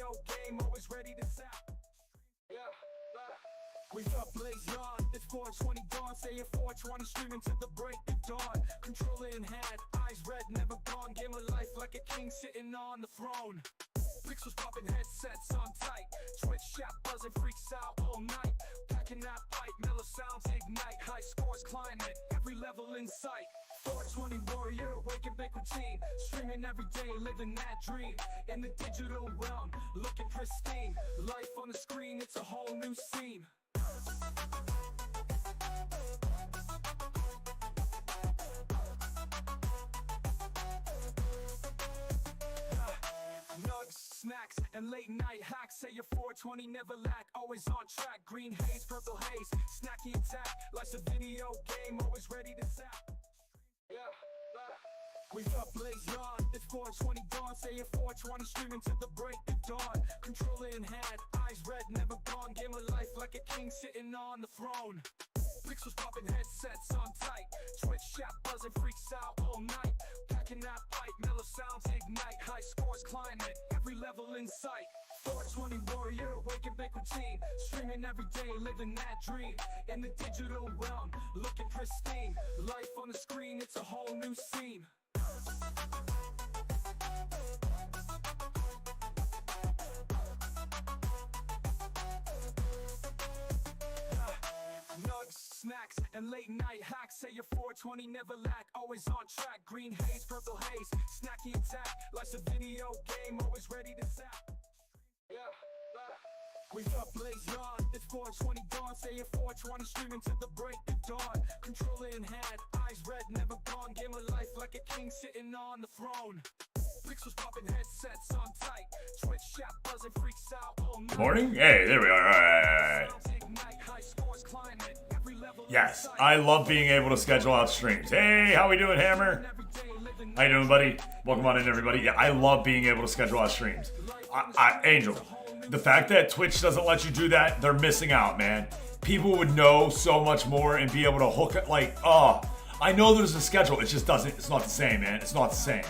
video game, always ready to zap. Yeah, we up blaze on. It's 420 dawn, say it 420, streaming to the break of dawn. Controller in hand, eyes red, never gone. Game of life like a king sitting on the throne. Pixels popping, headsets on tight. Twitch chat buzzing, freaks out all night. Packing that pipe, mellow sounds ignite. High scores climbing, every level in sight. 420 warrior, waking big routine. Streaming every day, living that dream. In the digital realm, looking pristine. Life on the screen, it's a whole new scene. Nugs, snacks, and late night hacks. Say your 420 never lack, always on track. Green haze, purple haze, snacky attack. Life's a video game, always ready to zap. Yeah, we up blaze on. It's 420 dawn, say it 420, streaming to the break of dawn. Controller in hand, eyes red, never gone. Game of life like a king sitting on the throne. Pixels popping, headsets on tight. Twitch chat buzzing, freaks out all night. Packing that pipe, mellow sounds ignite. High scores climbing, every level in sight. 420 warrior, waking big routine. Streaming every day, living that dream. In the digital realm, looking pristine. Life on the screen, it's a whole new scene. Nugs, snacks, and late night hacks. Say your 420 never lack, always on track. Green haze, purple haze, snacky attack. Life's a video game, always ready to zap. Yeah, we up blaze on. It's 420 dawn, say it 420, streaming to the break of dawn. Controller in hand, eyes red, never gone. Game of life like a king sitting on the throne. Pixels popping, headsets on tight. Twitch chat buzzing, freaks out all night. Morning? Hey, there we are. All right. Yes, I love being able to schedule out streams. Hey, how we doing, Hammer? How you doing, buddy? Welcome on in, everybody. Yeah, I love being able to schedule out streams. Angel, the fact that Twitch doesn't let you do that, they're missing out, man. People would know so much more and be able to hook it like, oh, I know there's a schedule. It just doesn't, it's not the same, man. It's not the same.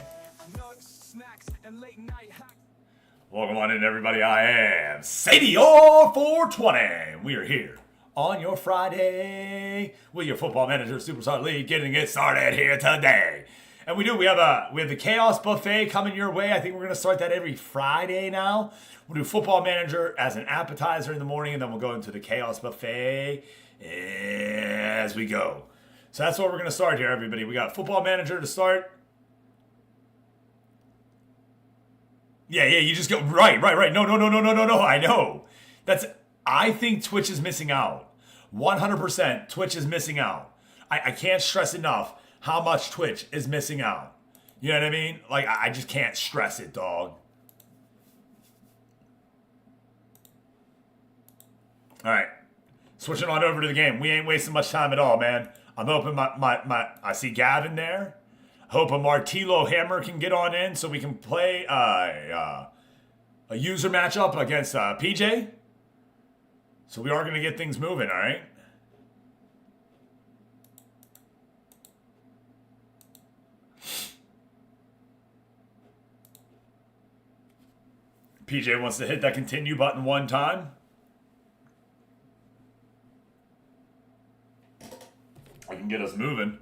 Welcome on in, everybody. I am Sadie or 420. We are here on your Friday with your football manager, Superstar League, getting it started here today. And we have the Chaos Buffet coming your way. I think we're going to start that every Friday now. We'll do Football Manager as an appetizer in the morning, and then we'll go into the Chaos Buffet as we go. So that's what we're going to start here, everybody. We got Football Manager to start. Yeah, you just go, right. No, I know. I think Twitch is missing out. 100% Twitch is missing out. I can't stress enough how much Twitch is missing out. You know what I mean? Like, I just can't stress it, dog. All right. Switching on over to the game. We ain't wasting much time at all, man. I'm hoping I see Gavin there. Hope a Martilo Hammer can get on in so we can play a user matchup against PJ. So we are going to get things moving, all right? PJ wants to hit that continue button one time. I can get us moving.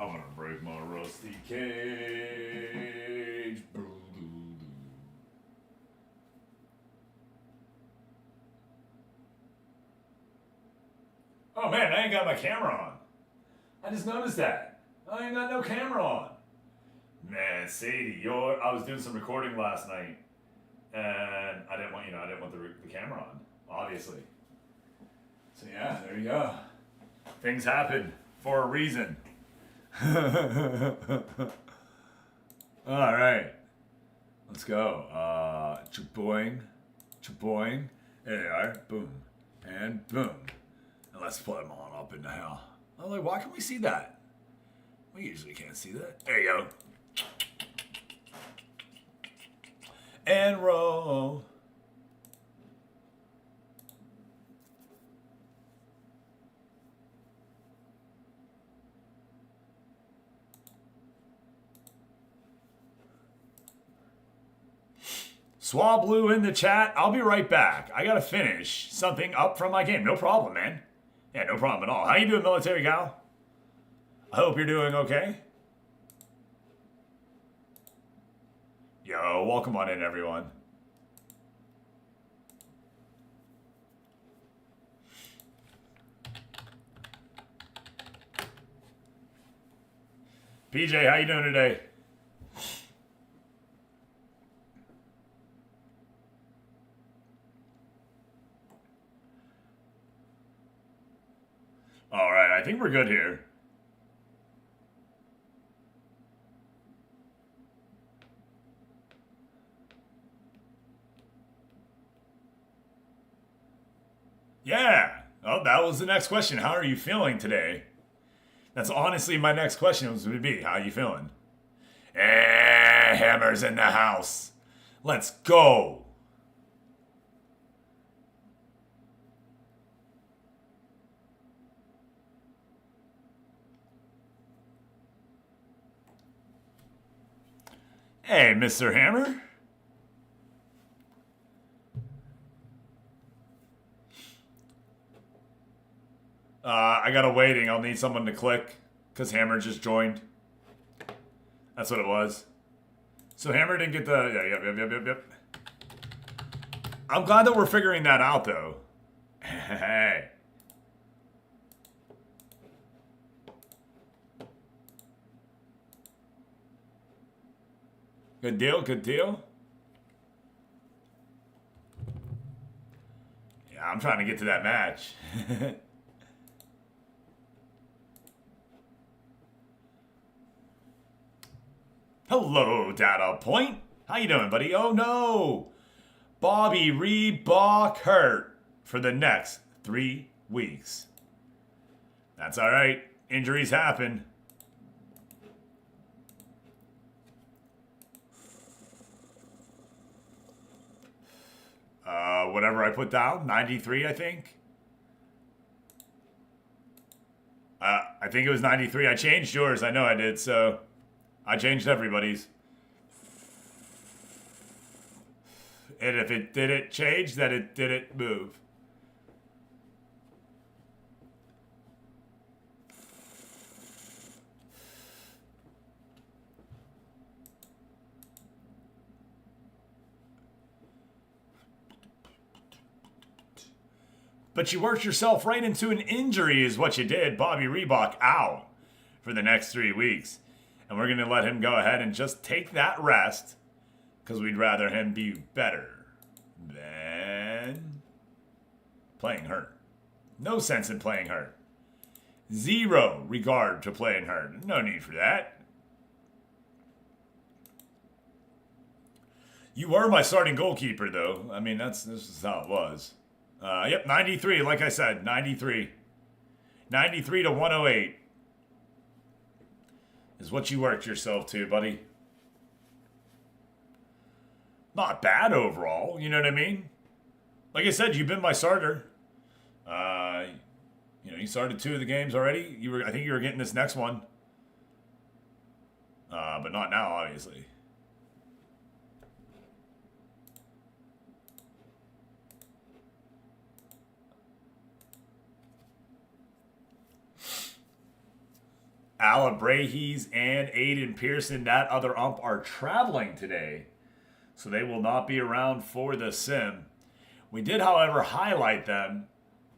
I'm gonna break my rusty cage. Oh man, I ain't got my camera on. I just noticed that. I ain't got no camera on. Man, Sadie, I was doing some recording last night, and I didn't want the camera on, obviously. So yeah, there you go. Things happen for a reason. All right. Let's go. Chaboing. Chaboing. There they are. Boom. And boom. And let's put them on up in the hell. I'm like, why can we see that? We usually can't see that. There you go. And roll. Swablu in the chat. I'll be right back. I gotta finish something up from my game. No problem, man. Yeah, no problem at all. How you doing, military gal? I hope you're doing okay. Yo, welcome on in, everyone. PJ, how you doing today? All right, I think we're good here. Yeah. Oh, that was the next question. How are you feeling today? That's honestly my next question was going to be, how are you feeling? Hammer's in the house. Let's go. Hey, Mr. Hammer. I got a waiting. I'll need someone to click because Hammer just joined. That's what it was. So Hammer didn't get the... Yep. I'm glad that we're figuring that out, though. Hey. Good deal, good deal. Yeah, I'm trying to get to that match. Hello, Data Point. How you doing, buddy? Oh, no. Bobby Reebok hurt for the next 3 weeks. That's all right. Injuries happen. Whatever I put down, 93, I think. I think it was 93. I changed yours. I know I did, so I changed everybody's. And if it didn't change, then it didn't move. But you worked yourself right into an injury is what you did. Bobby Reebok out for the next 3 weeks. And we're going to let him go ahead and just take that rest because we'd rather him be better than playing hurt. No sense in playing hurt. Zero regard to playing hurt. No need for that. You were my starting goalkeeper, though. I mean, this is how it was. Yep, 93, like I said, 93. 93 to 108 is what you worked yourself to, buddy. Not bad overall, you know what I mean? Like I said, you've been my starter. You started 2 of the games already. I think you were getting this next one. But not now, obviously. Alabrahis and Aiden Pearson, that other ump, are traveling today, so they will not be around for the sim. We did, however, highlight them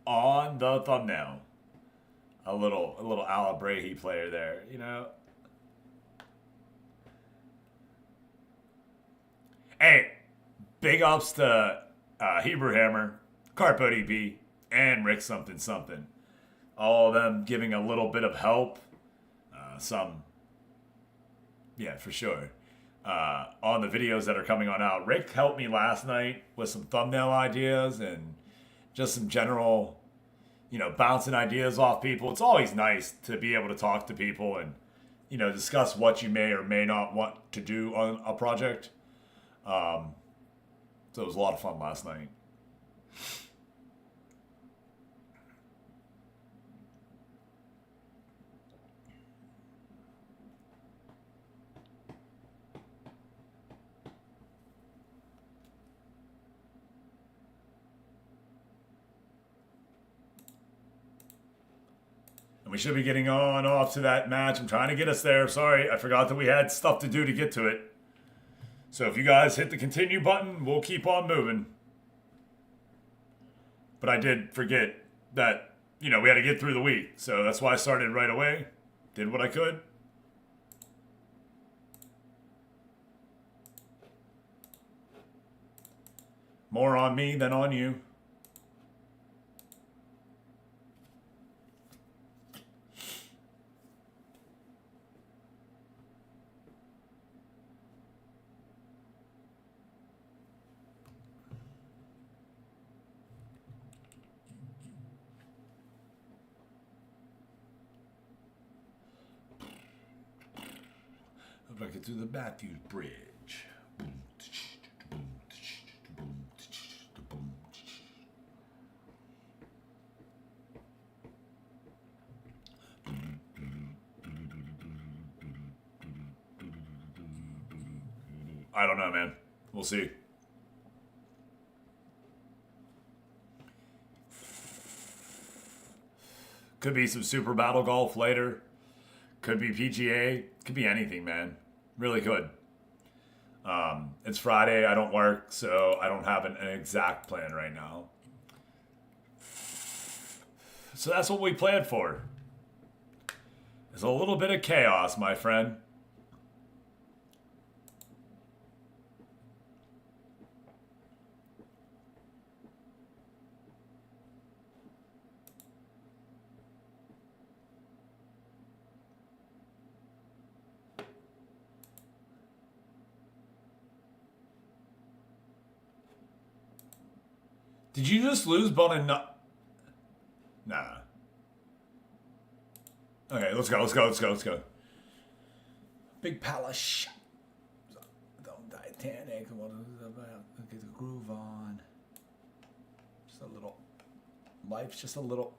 on the thumbnail. A little Alabrahi player there, you know. Hey, big ups to Hebrew Hammer, Carpo DB, and Rick something something. All of them giving a little bit of help. Yeah, for sure. on the videos that are coming on out. Rick helped me last night with some thumbnail ideas and just some general, bouncing ideas off people. It's always nice to be able to talk to people and, discuss what you may or may not want to do on a project. So it was a lot of fun last night. We should be getting on off to that match. I'm trying to get us there. Sorry, I forgot that we had stuff to do to get to it. So if you guys hit the continue button, we'll keep on moving. But I did forget that, we had to get through the week. So that's why I started right away. Did what I could. More on me than on you. If I could do the Matthews Bridge. I don't know, man. We'll see. Could be some Super Battle Golf later. Could be PGA. Could be anything, man. Really could. It's Friday. I don't work, so I don't have an exact plan right now. So that's what we planned for. It's a little bit of chaos, my friend. Did you just lose Bone and Nut? Nah. Okay, let's go. Big Palace. Don't Titanic. What is it about? Get the groove on. Just a little. Life's just a little.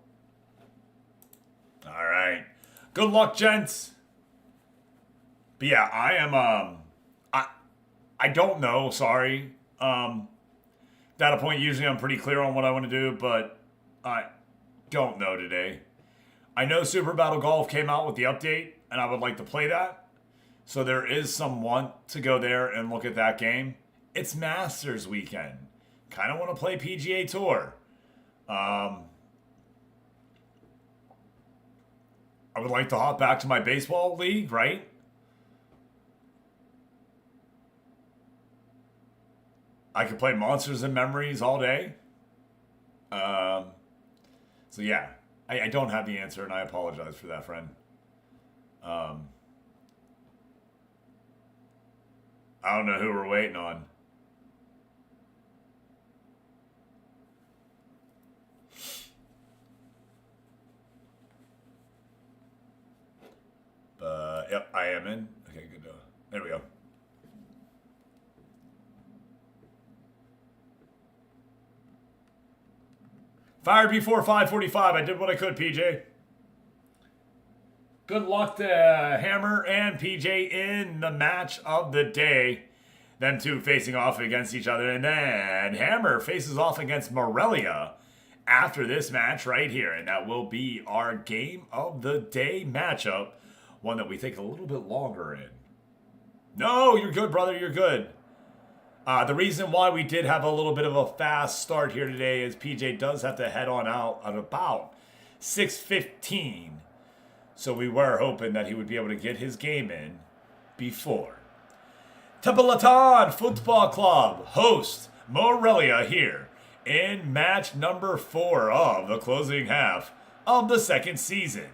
All right. Good luck, gents. But yeah, I am. I don't know. Sorry. Data point, usually I'm pretty clear on what I want to do, but I don't know today. I know Super Battle Golf came out with the update, and I would like to play that. So there is some want to go there and look at that game. It's Masters weekend. Kind of want to play PGA Tour. I would like to hop back to my baseball league, right? I could play Monsters and Memories all day. So yeah, I don't have the answer, and I apologize for that, friend. I don't know who we're waiting on. Yep, I am in. Okay, good. There we go. Fired before 5:45. I did what I could, PJ. Good luck to Hammer and PJ in the match of the day. Them two facing off against each other. And then Hammer faces off against Morelia after this match right here. And that will be our game of the day matchup. One that we take a little bit longer in. No, you're good, brother. You're good. The reason why we did have a little bit of a fast start here today is PJ does have to head on out at about 6:15. So we were hoping that he would be able to get his game in before. Tepalatan Football Club host Morelia here in match number 4 of the closing half of the second season.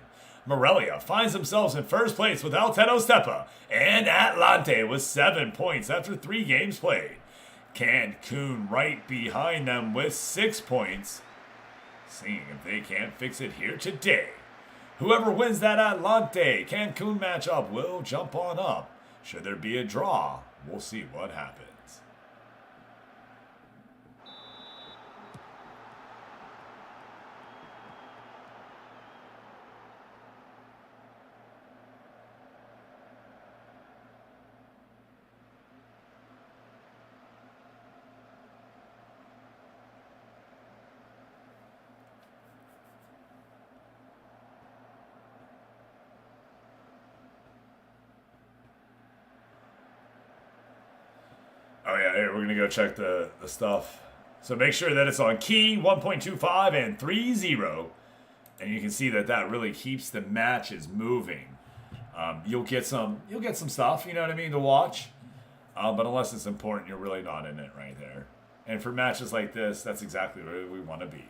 Morelia finds themselves in first place with Alteno Stepa and Atlante with 7 points after 3 games played. Cancun right behind them with 6 points. Seeing if they can't fix it here today. Whoever wins that Atlante Cancun matchup will jump on up. Should there be a draw, we'll see what happens. Oh yeah, here, we're gonna go check the stuff. So make sure that it's on key 1.25 and 3.0. And you can see that really keeps the matches moving. You'll get some stuff, you know what I mean, to watch. But unless it's important, you're really not in it right there. And for matches like this, that's exactly where we want to be.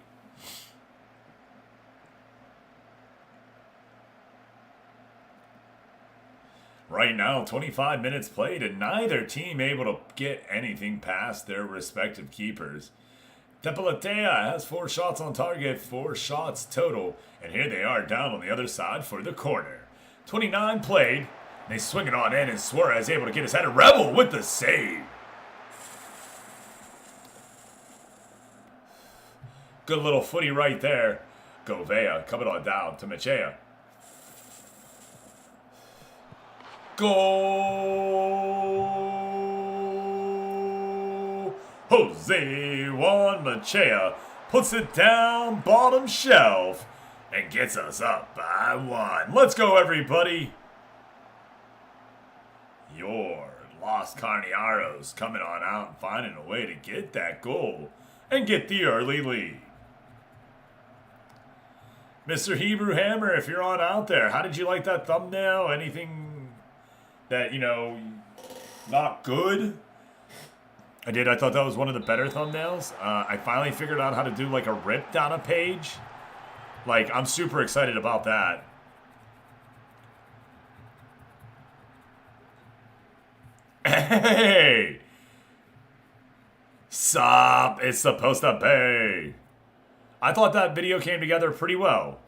Right now, 25 minutes played, and neither team able to get anything past their respective keepers. Tepalatea has 4 shots on target, 4 shots total, and here they are down on the other side for the corner. 29 played, they swing it on in, and Suarez able to get his header. Rebel with the save. Good little footy right there. Govea coming on down to Machea. Goal! Jose Juan Machea puts it down bottom shelf and gets us up by 1. Let's go, everybody. Your Los Carneros coming on out and finding a way to get that goal and get the early lead. Mr. Hebrew Hammer, if you're on out there, how did you like that thumbnail? Anything that, not good? I did. I thought that was one of the better thumbnails. I finally figured out how to do like a rip down a page. Like, I'm super excited about that. Hey! Sup? It's supposed to be. I thought that video came together pretty well.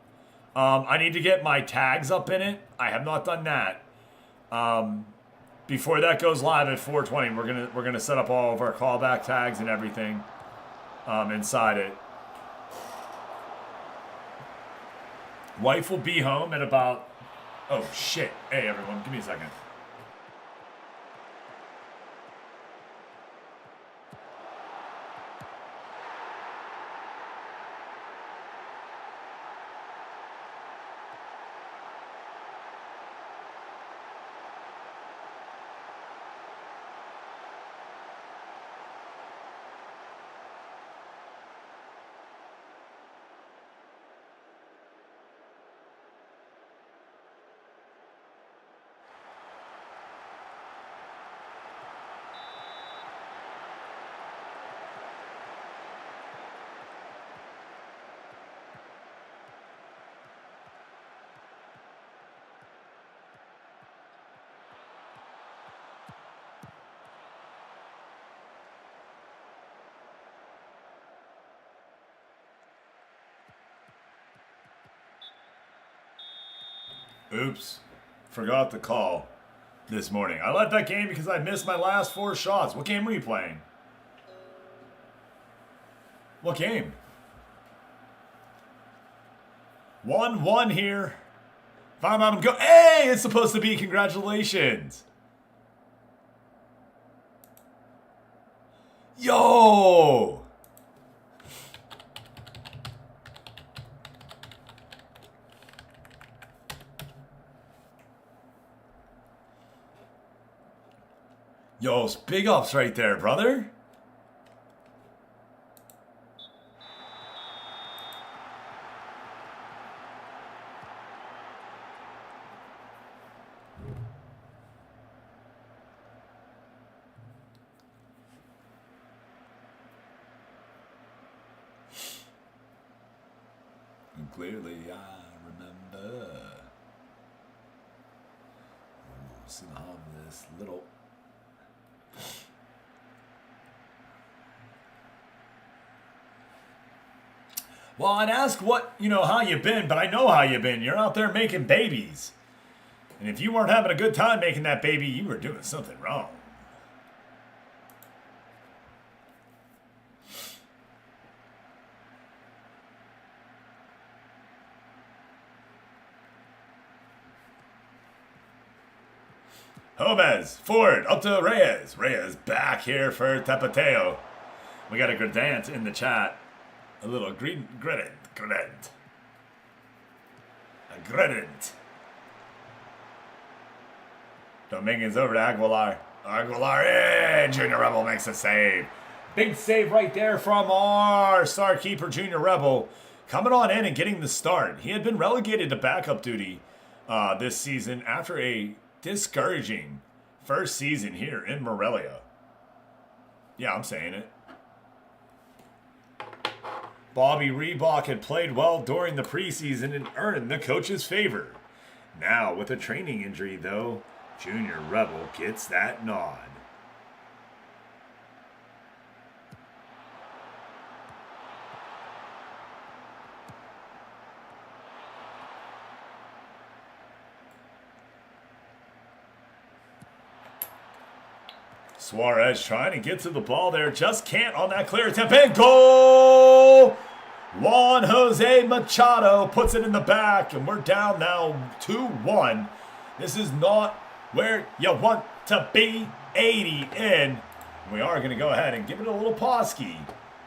I need to get my tags up in it. I have not done that. Before that goes live at 4:20, we're gonna set up all of our callback tags and everything inside it. Wife will be home at about... Oh, shit. Hey, everyone. Give me a second. Oops. Forgot the call this morning. I left that game because I missed my last 4 shots. What game were you playing? What game? 1-1 here. Found out him go. Hey, it's supposed to be congratulations. Yo! Yo, it's big ups right there, brother. And clearly I remember. just gonna have this little. Well, I'd ask how you been, but I know how you been. You're out there making babies. And if you weren't having a good time making that baby, you were doing something wrong. Gomez, forward, up to Reyes. Reyes back here for Tapateo. We got a gradant in the chat. A little gradant. A gradant. Dominguez over to Aguilar. Aguilar in! Junior Rebel makes a save. Big save right there from our star keeper, Junior Rebel. Coming on in and getting the start. He had been relegated to backup duty this season after a discouraging first season here in Morelia. Yeah, I'm saying it. Bobby Reebok had played well during the preseason and earned the coach's favor. Now, with a training injury, though, Junior Rebel gets that nod. Suarez trying to get to the ball there. Just can't on that clear attempt. And goal! Juan Jose Machado puts it in the back. And we're down now 2-1. This is not where you want to be. 80 in. We are going to go ahead and give it a little pawski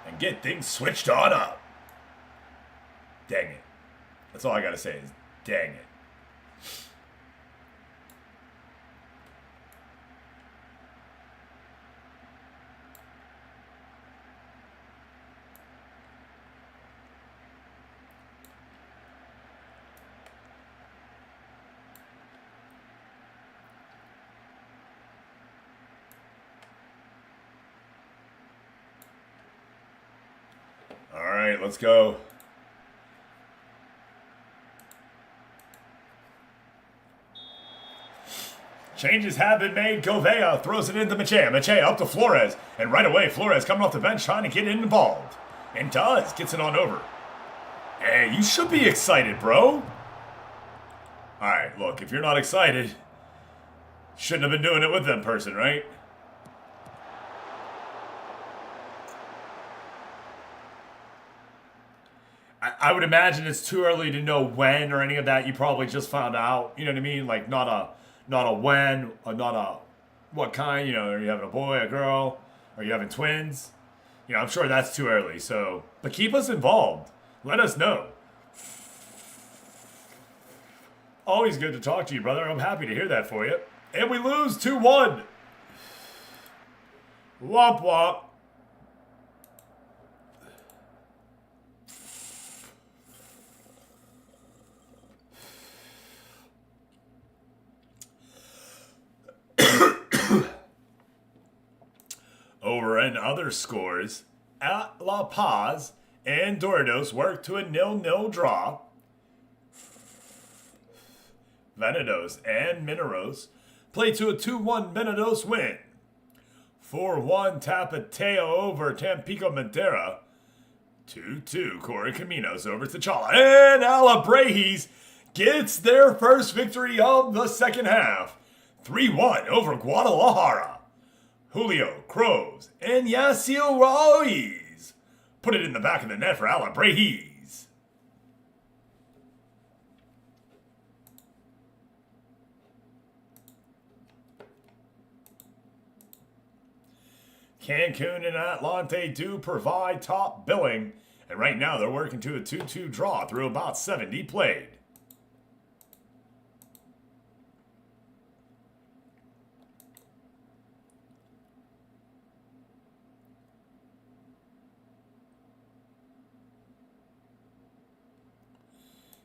and get things switched on up. Dang it. That's all I got to say is dang it. All right, let's go. Changes have been made. Govea throws it into Machea. Machea up to Flores. And right away, Flores coming off the bench trying to get involved. And does. Gets it on over. Hey, you should be excited, bro. All right, look, if you're not excited, shouldn't have been doing it with that person, right? I would imagine it's too early to know when or any of that. You probably just found out. You know what I mean? Like not a when, not a what kind. You know, are you having a boy, a girl? Are you having twins? You know, I'm sure that's too early. So, but keep us involved. Let us know. Always good to talk to you, brother. I'm happy to hear that for you. And we lose 2-1. Womp womp. Over in other scores, at La Paz and Doritos worked to a 0-0 draw. Venados and Mineros played to a 2-1 Venados win. 4-1 Tapateo over Tampico Madera. 2-2 Corey Caminos over T'Challa. And Alabrejis gets their first victory of the second half. 3-1 over Guadalajara. Julio, Crows, and Yasiel Ruiz put it in the back of the net for Alabrejis. Cancun and Atlante do provide top billing, and right now they're working to a 2-2 draw through about 70 played.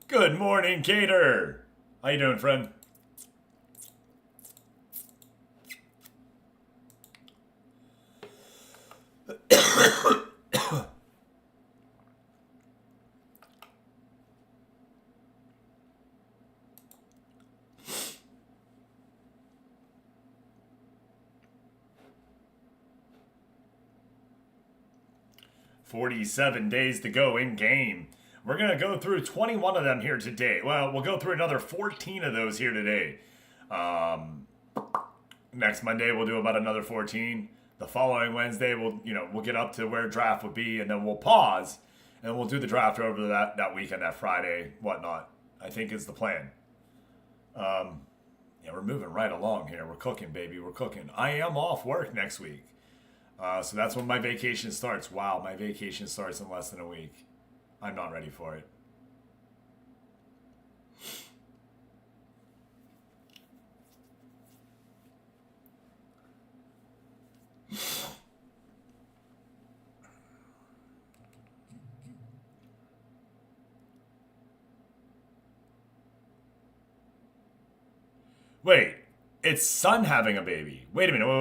Good morning, Gator. How you doing, friend? 47 days to go in game. We're going to go through 21 of them here today. Well, we'll go through another 14 of those here today. Next Monday, we'll do about another 14. The following Wednesday, we'll get up to where draft would be, and then we'll pause, and we'll do the draft over that weekend, that Friday, whatnot. I think is the plan. Yeah, we're moving right along here. We're cooking, baby. We're cooking. I am off work next week. So that's when my vacation starts. Wow, my vacation starts in less than a week. I'm not ready for it. Wait, it's son having a baby. Wait a minute. Wait.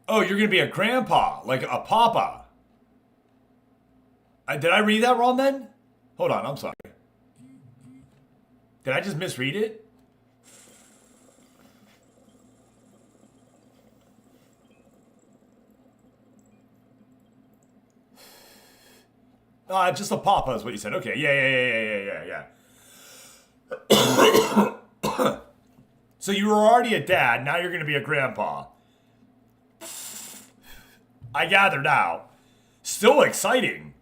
Oh, you're going to be a grandpa, like a papa. Did I read that wrong then? Hold on, I'm sorry. Did I just misread it? Just a papa is what you said. Okay, yeah. So you were already a dad, now you're going to be a grandpa. I gather now. Still exciting.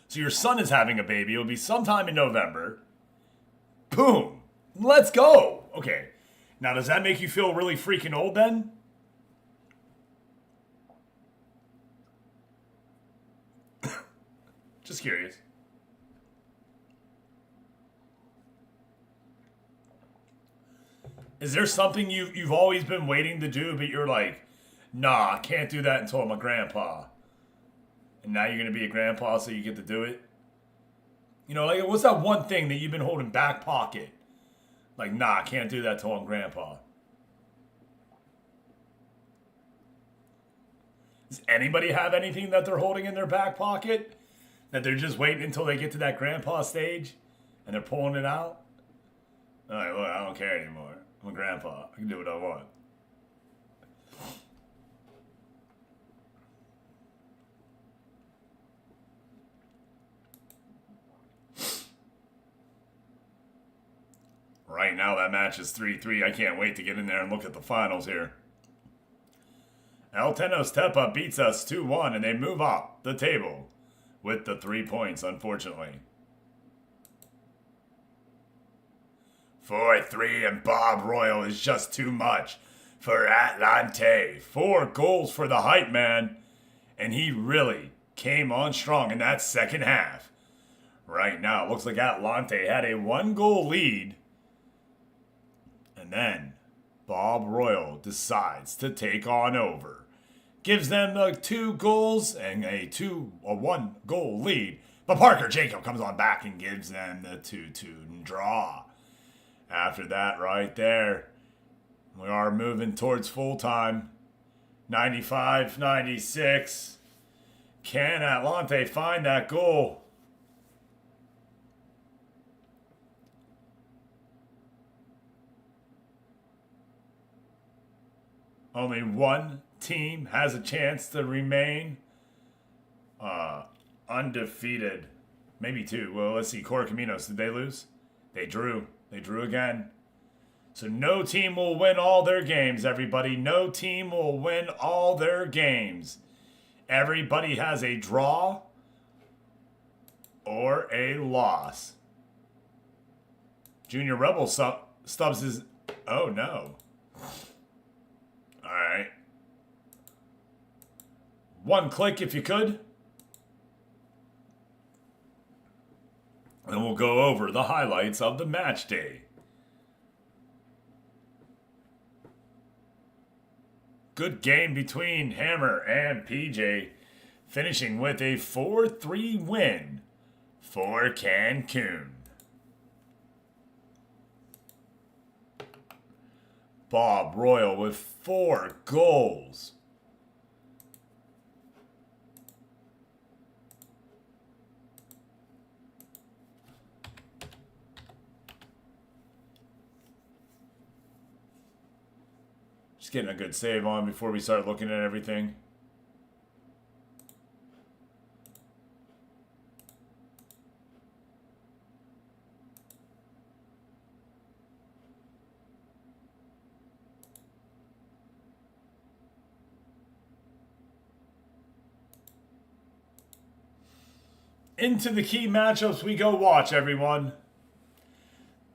So your son is having a baby. It'll be sometime in November. Boom. Let's go. Okay. Now, does that make you feel really freaking old then? Just curious. Is there something you've always been waiting to do, but you're like, nah, I can't do that until I'm a grandpa? And now you're going to be a grandpa, so you get to do it? You know, like, what's that one thing that you've been holding back pocket? Like, nah, I can't do that till I'm grandpa. Does anybody have anything that they're holding in their back pocket? That they're just waiting until they get to that grandpa stage? And they're pulling it out? All right, look, I don't care anymore. I'm a grandpa. I can do what I want. Right now, that match is 3-3. I can't wait to get in there and look at the finals here. El Tenos Tepa beats us 2-1, and they move up the table with the 3 points, unfortunately. 4-3, and Bob Royal is just too much for Atlante. 4 goals for the hype man, and he really came on strong in that second half. Right now, it looks like Atlante had a 1-goal lead, and then Bob Royal decides to take on over. Gives them 2 goals and a 1-goal lead. But Parker Jacob comes on back and gives them the 2-2 draw. After that, right there, we are moving towards full time. 95-96. Can Atlante find that goal? Only one team has a chance to remain undefeated. Maybe 2. Well, let's see. Correcaminos, did they lose? They drew. They drew again. So no team will win all their games, everybody. No team will win all their games. Everybody has a draw or a loss. Junior Rebel stubs his... Oh, no. All right. One click if you could. And we'll go over the highlights of the match day. Good game between Hammer and PJ, finishing with a 4-3 win for Cancun. Bob Royal with 4 goals. Just getting a good save on before we start looking at everything. Into the key matchups we go watch, everyone.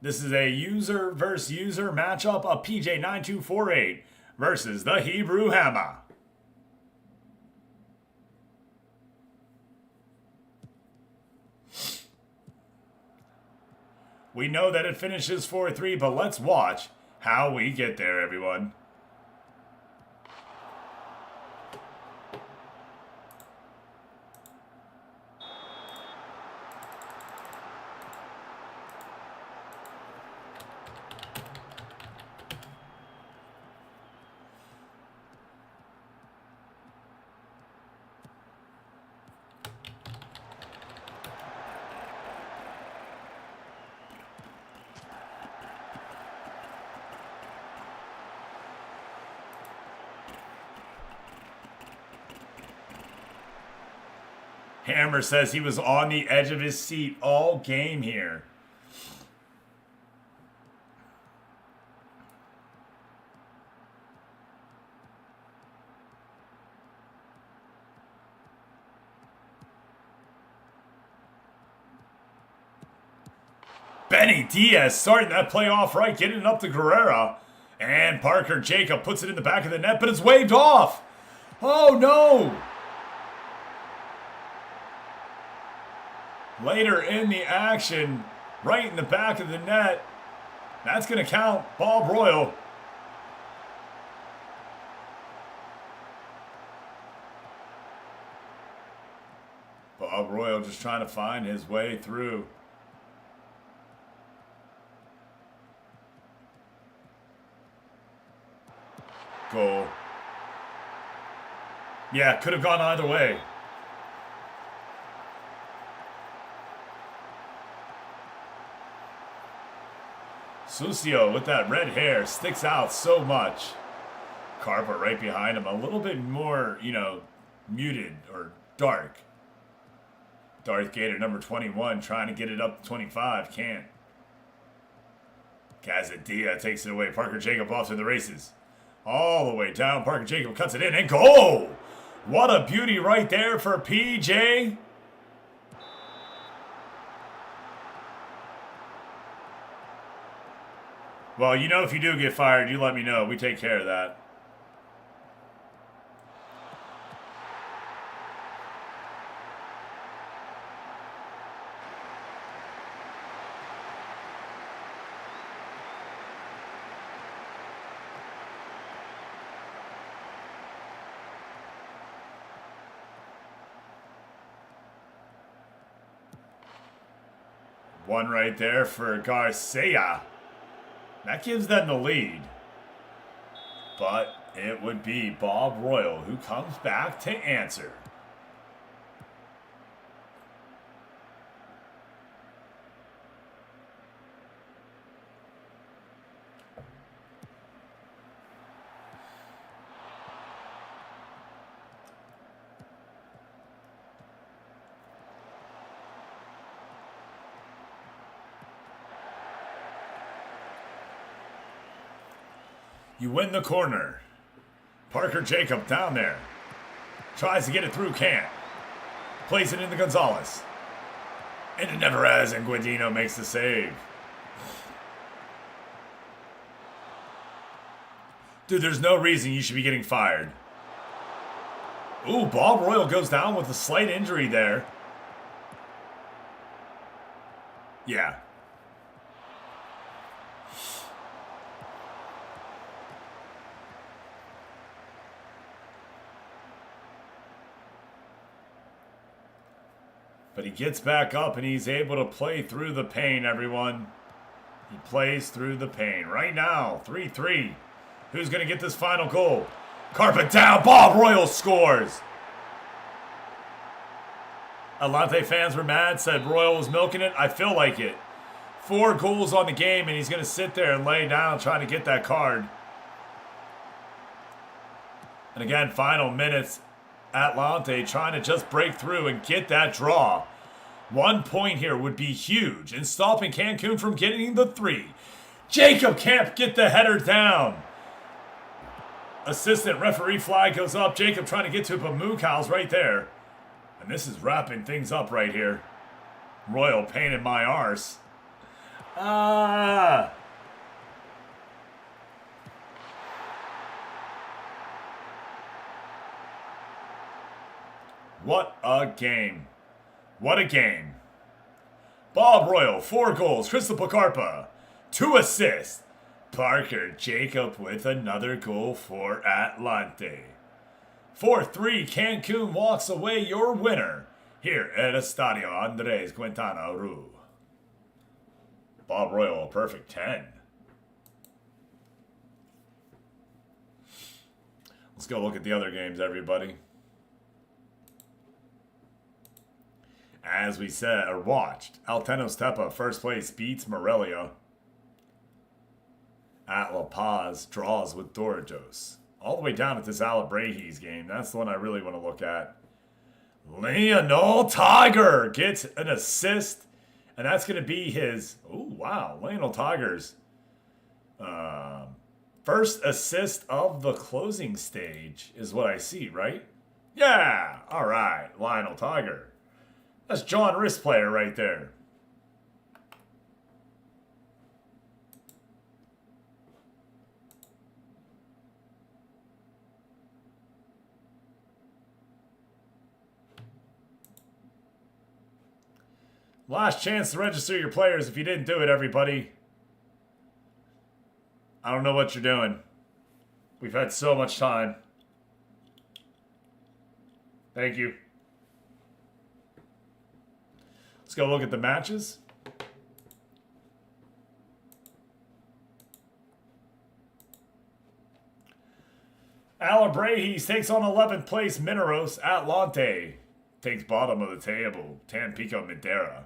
This is a user versus user matchup of PJ9248 versus the Hebrew Hammer. We know that it finishes 4-3, but let's watch how we get there, everyone. Hammer says he was on the edge of his seat all game here. Benny Diaz starting that play off right, getting it up to Guerrera. And Parker Jacob puts it in the back of the net, but it's waved off. Oh, no. Later in the action, right in the back of the net. That's going to count. Bob Royal. Bob Royal just trying to find his way through. Goal. Yeah, could have gone either way. Sucio with that red hair sticks out so much. Carpa right behind him, a little bit more, muted or dark. Darth Gator number 21 trying to get it up to 25, can't. Cazadia takes it away. Parker Jacob off to the races. All the way down. Parker Jacob cuts it in and goal! What a beauty right there for PJ. Well, if you do get fired, you let me know. We take care of that. One right there for Garcia. That gives them the lead. But it would be Bob Royal who comes back to answer. You win the corner. Parker Jacob down there. Tries to get it through, can't. Plays it into Gonzalez. Into Nevarez, and Guadino makes the save. Dude, there's no reason you should be getting fired. Ooh, Bob Royal goes down with a slight injury there. Yeah. But he gets back up and he's able to play through the pain, everyone. He plays through the pain. Right now, 3-3. Who's going to get this final goal? Carpet down. Bob Royal scores. Alante fans were mad, said Royal was milking it. I feel like it. 4 goals on the game, and he's going to sit there and lay down trying to get that card. And again, final minutes. Atlante trying to just break through and get that draw. 1 point here would be huge in stopping Cancun from getting the 3. Jacob can't get the header down. Assistant referee flag goes up. Jacob trying to get to Pamukals right there. And this is wrapping things up right here. Royal pain in my arse. What a game. What a game. Bob Royal, 4 goals. Crystal Pacarpa, 2 assists. Parker Jacob with another goal for Atlante. 4-3, Cancun walks away your winner here at Estadio Andres Quintana Roo. Bob Royal, a perfect 10. Let's go look at the other games, everybody. As we said, or watched, Altenos Tepa, first place, beats Morelia. At La Paz, draws with Doritos. All the way down at this Alabrahes game. That's the one I really want to look at. Lionel Tiger gets an assist. And that's going to be his... Oh, wow. Lionel Tiger's first assist of the closing stage is what I see, right? Yeah. All right. Lionel Tiger. That's John Wrist player right there. Last chance to register your players if you didn't do it, everybody. I don't know what you're doing. We've had so much time. Thank you. Let's go look at the matches. Alabrahes takes on 11th place Mineros. Atlante takes bottom of the table. Tampico Madera.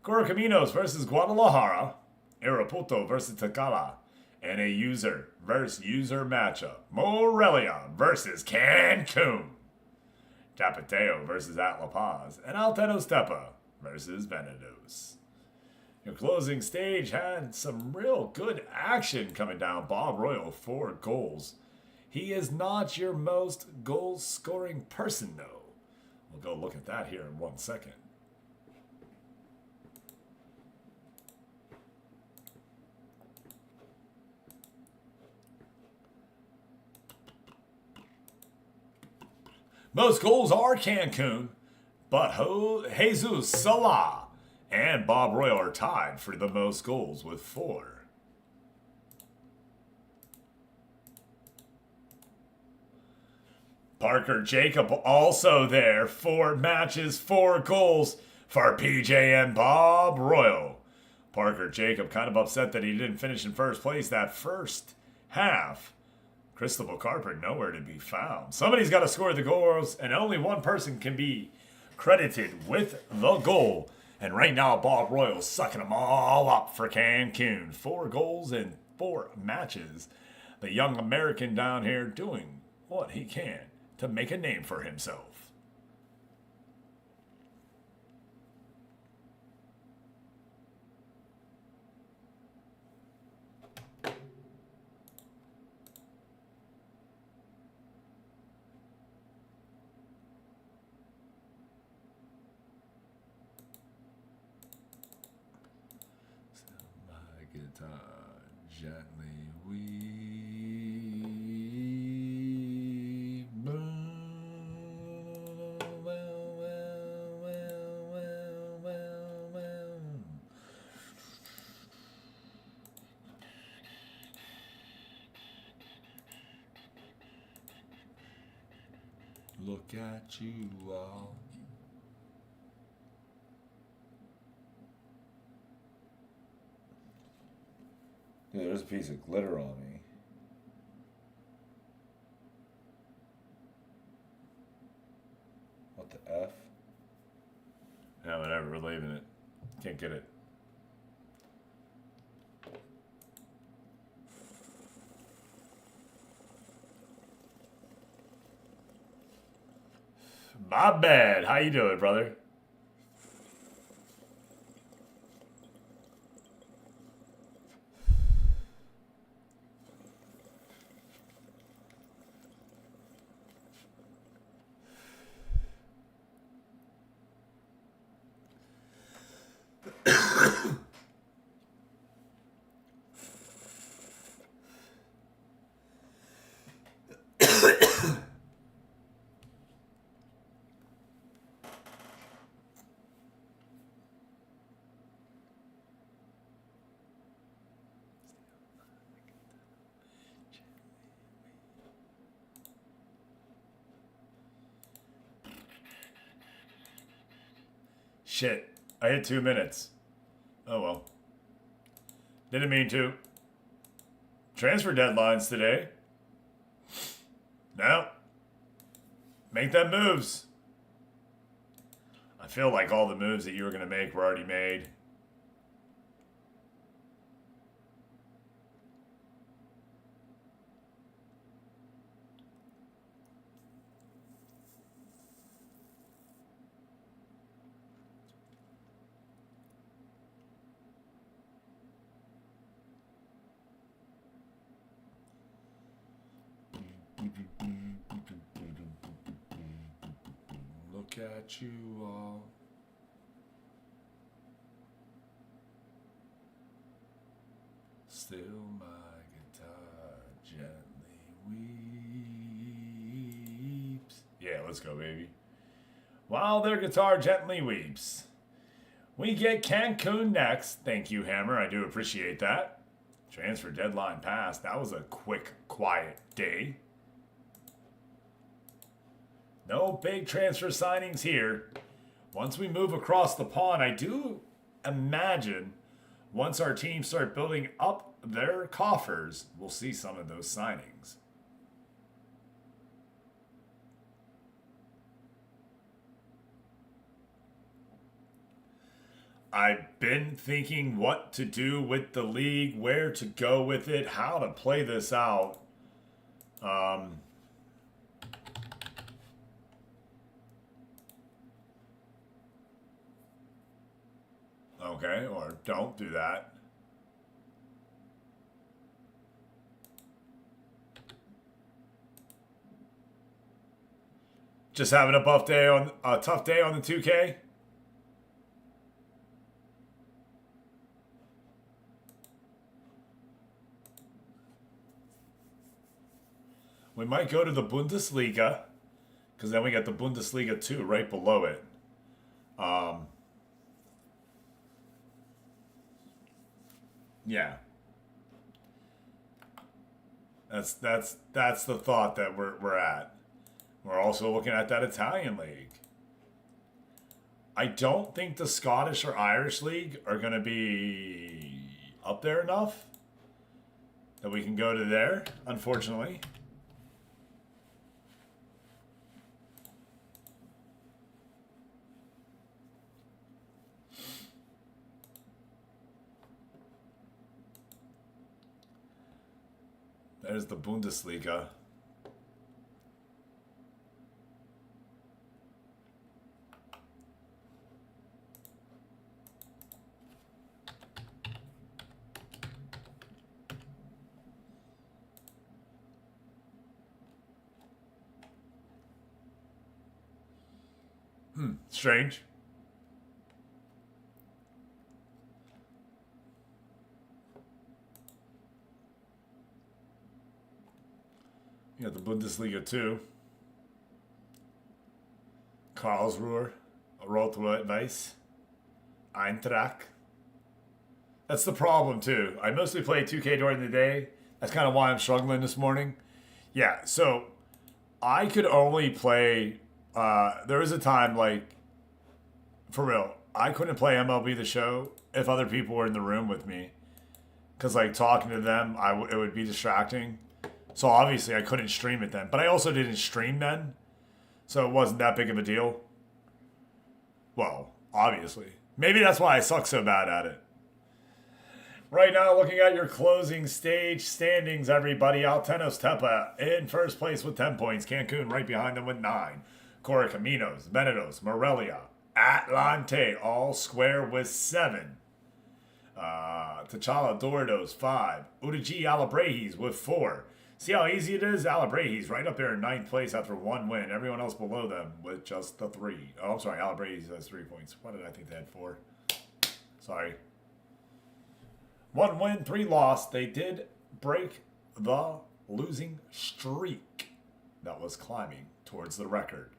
Correcaminos versus Guadalajara. Irapuato versus Tacala. And a user versus user matchup. Morelia versus Cancun. Tapateo versus At La Paz. And Altenos Tepa versus Venados. Your closing stage had some real good action coming down. Bob Royal, 4 goals. He is not your most goal-scoring person, though. We'll go look at that here in 1 second. Most goals are Cancun, but Jesus Salah and Bob Royal are tied for the most goals with 4. Parker Jacob also there. 4 matches, 4 goals for PJ and Bob Royal. Parker Jacob kind of upset that he didn't finish in first place that first half. Cristobal Carper nowhere to be found. Somebody's got to score the goals, and only one person can be credited with the goal. And right now, Bob Royal's sucking them all up for Cancun. 4 goals in 4 matches. The young American down here doing what he can to make a name for himself. Gently we look at you all. Dude, there's a piece of glitter on me. What the F? Yeah, whatever, we're leaving it. Can't get it. My bad. How you doing, brother? Shit, I hit 2 minutes. Oh well. Didn't mean to. Transfer deadlines today. Now, make them moves. I feel like all the moves that you were going to make were already made. Look at you all. Still my guitar gently weeps. Yeah, let's go, baby. While their guitar gently weeps. We get Cancun next. Thank you, Hammer. I do appreciate that. Transfer deadline passed. That was a quick, quiet day. No big transfer signings here. Once we move across the pond, I do imagine once our teams start building up their coffers, we'll see some of those signings. I've been thinking what to do with the league, where to go with it, how to play this out. Okay, or don't do that. Just having a tough day on the 2K. We might go to the Bundesliga, because then we got the Bundesliga 2 right below it. Yeah. That's the thought that we're at. We're also looking at that Italian league. I don't think the Scottish or Irish league are going to be up there enough that we can go to there, unfortunately. There's the Bundesliga. Strange. You got the Bundesliga 2. Karlsruhe, Rot-Weiß, Eintracht. That's the problem, too. I mostly play 2K during the day. That's kind of why I'm struggling this morning. Yeah, so I could only play... there was a time, like, for real, I couldn't play MLB The Show if other people were in the room with me. Because, like, talking to them, it would be distracting. So, obviously, I couldn't stream it then. But I also didn't stream then. So, it wasn't that big of a deal. Well, obviously. Maybe that's why I suck so bad at it. Right now, looking at your closing stage standings, everybody. Altenos Tepa in first place with 10 points. Cancun right behind them with 9. Correcaminos, Venedos, Morelia, Atlante, all square with 7. T'Challa Doritos, 5. Udigi Alabrejis with 4. See how easy it is? Alabrejis right up there in 9th place after 1 win. Everyone else below them with just the 3. Oh, I'm sorry. Alabrejis has 3 points. Why did I think they had 4? Sorry. 1 win, 3 loss. They did break the losing streak that was climbing towards the record.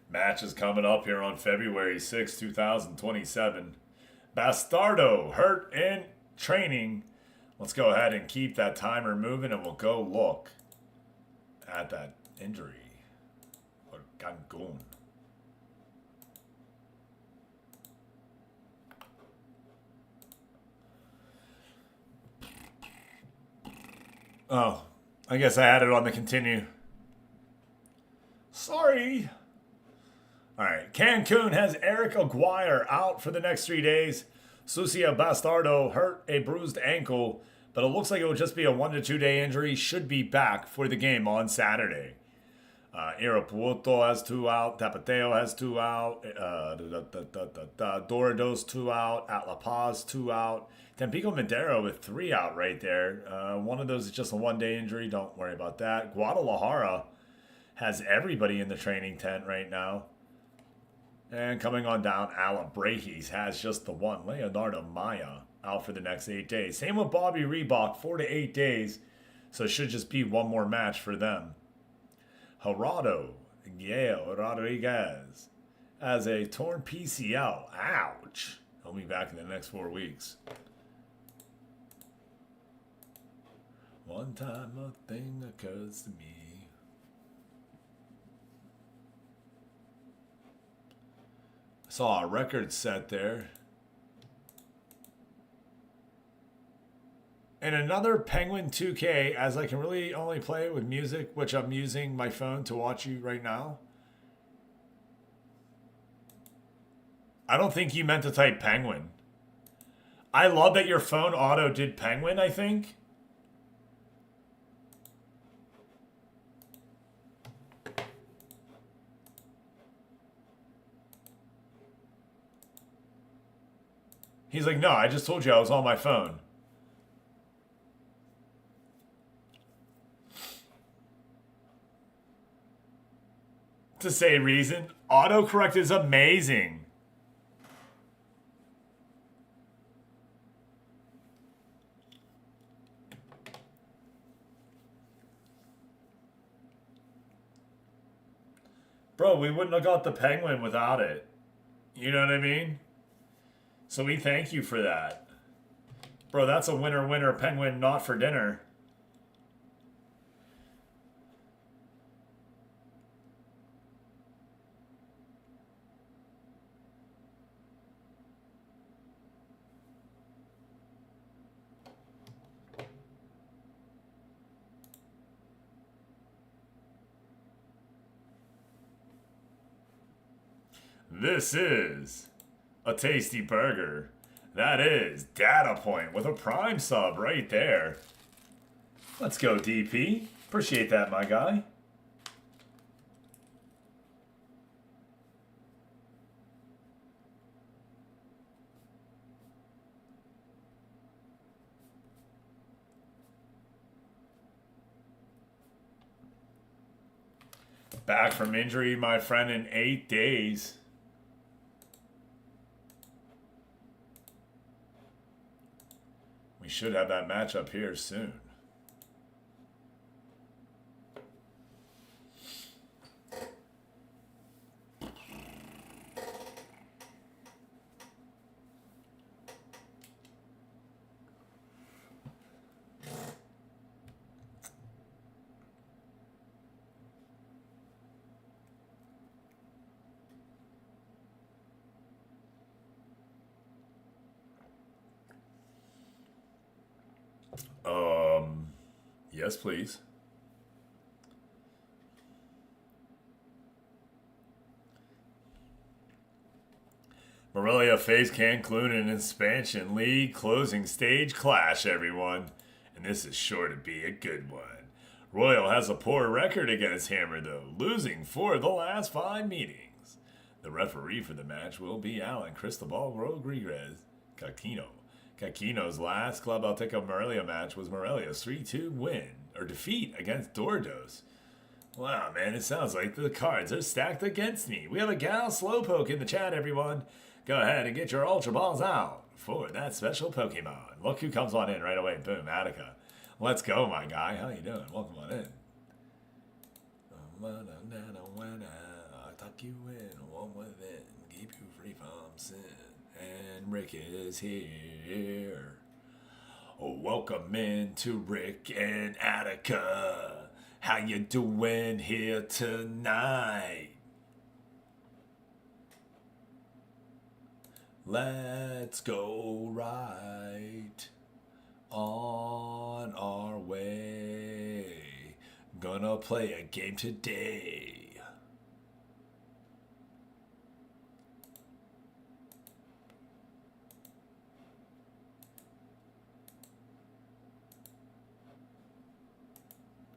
Match is coming up here on February 6, 2027. Bastardo hurt in training. Let's go ahead and keep that timer moving and we'll go look at that injury for Cancun. Oh, I guess I had it on the continue. Sorry. All right, Cancun has Eric Aguirre out for the next 3 days. Sucia Bastardo hurt a bruised ankle, but it looks like it will just be a 1 to 2 day injury. Should be back for the game on Saturday. Irapuato has 2 out. Tapateo has 2 out. Doridos 2 out. At La Paz 2 out. Tampico Madero with 3 out right there. One of those is just a 1 day injury. Don't worry about that. Guadalajara has everybody in the training tent right now. And coming on down, Alabrejis has just the 1. Leonardo Maya out for the next 8 days. Same with Bobby Reebok, 4 to 8 days. So it should just be 1 more match for them. Gerardo Gael Rodriguez has a torn PCL. Ouch. He'll be back in the next 4 weeks. One time a thing occurs to me. Saw a record set there. And another Penguin 2K, as I can really only play with music, which I'm using my phone to watch you right now. I don't think you meant to type Penguin. I love that your phone auto did Penguin, I think. He's like, no, I just told you I was on my phone. To say reason, autocorrect is amazing. Bro, we wouldn't have got the Penguin without it. You know what I mean? So we thank you for that. Bro, that's a winner Penguin not for dinner. This is a tasty burger. That is Data Point with a Prime sub right there. Let's go, DP. Appreciate that, my guy. Back from injury, my friend, in 8 days. We should have that matchup here soon. Yes, please. Morelia face Cancun in expansion league closing stage clash, everyone. And this is sure to be a good one. Royal has a poor record against Hammer, though, losing 4 of the last 5 meetings. The referee for the match will be Alan Cristobal Rodriguez Cacchino. Cacchino's last Club Alteca Morelia match was Morelia's 3-2 win, or defeat, against Dordos. Wow, man, it sounds like the cards are stacked against me. We have a gal slowpoke in the chat, everyone. Go ahead and get your Ultra Balls out for that special Pokemon. Look who comes on in right away. Boom, Attica. Let's go, my guy. How you doing? Welcome on in. I'll tuck you in, one within, keep you free from sin. And Rick is here. Oh, welcome in to Rick and Attica. How you doing here tonight? Let's go right on our way. Gonna play a game today.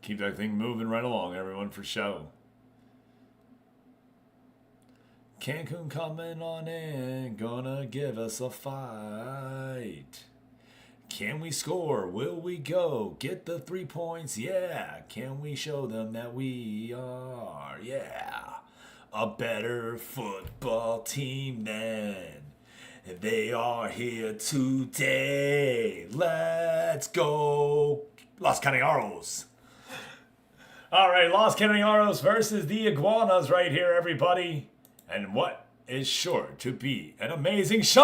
Keep that thing moving right along, everyone, for show. Cancun coming on in, gonna give us a fight. Can we score? Will we go? Get the 3 points? Yeah. Can we show them that we are, yeah, a better football team than they are here today? Let's go, Los Canearos. All right, Los Canearos versus the Iguanas right here, everybody. And what is sure to be an amazing shiny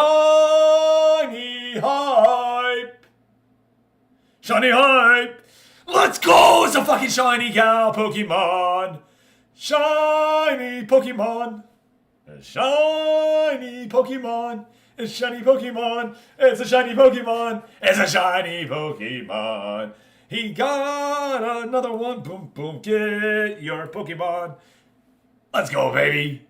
hype. Shiny hype. Let's go. It's a fucking shiny cow Pokemon. Shiny Pokemon. A shiny Pokemon. It's shiny Pokemon. It's a shiny Pokemon. It's a shiny Pokemon. He got another one. Boom, boom. Get your Pokemon. Let's go, baby.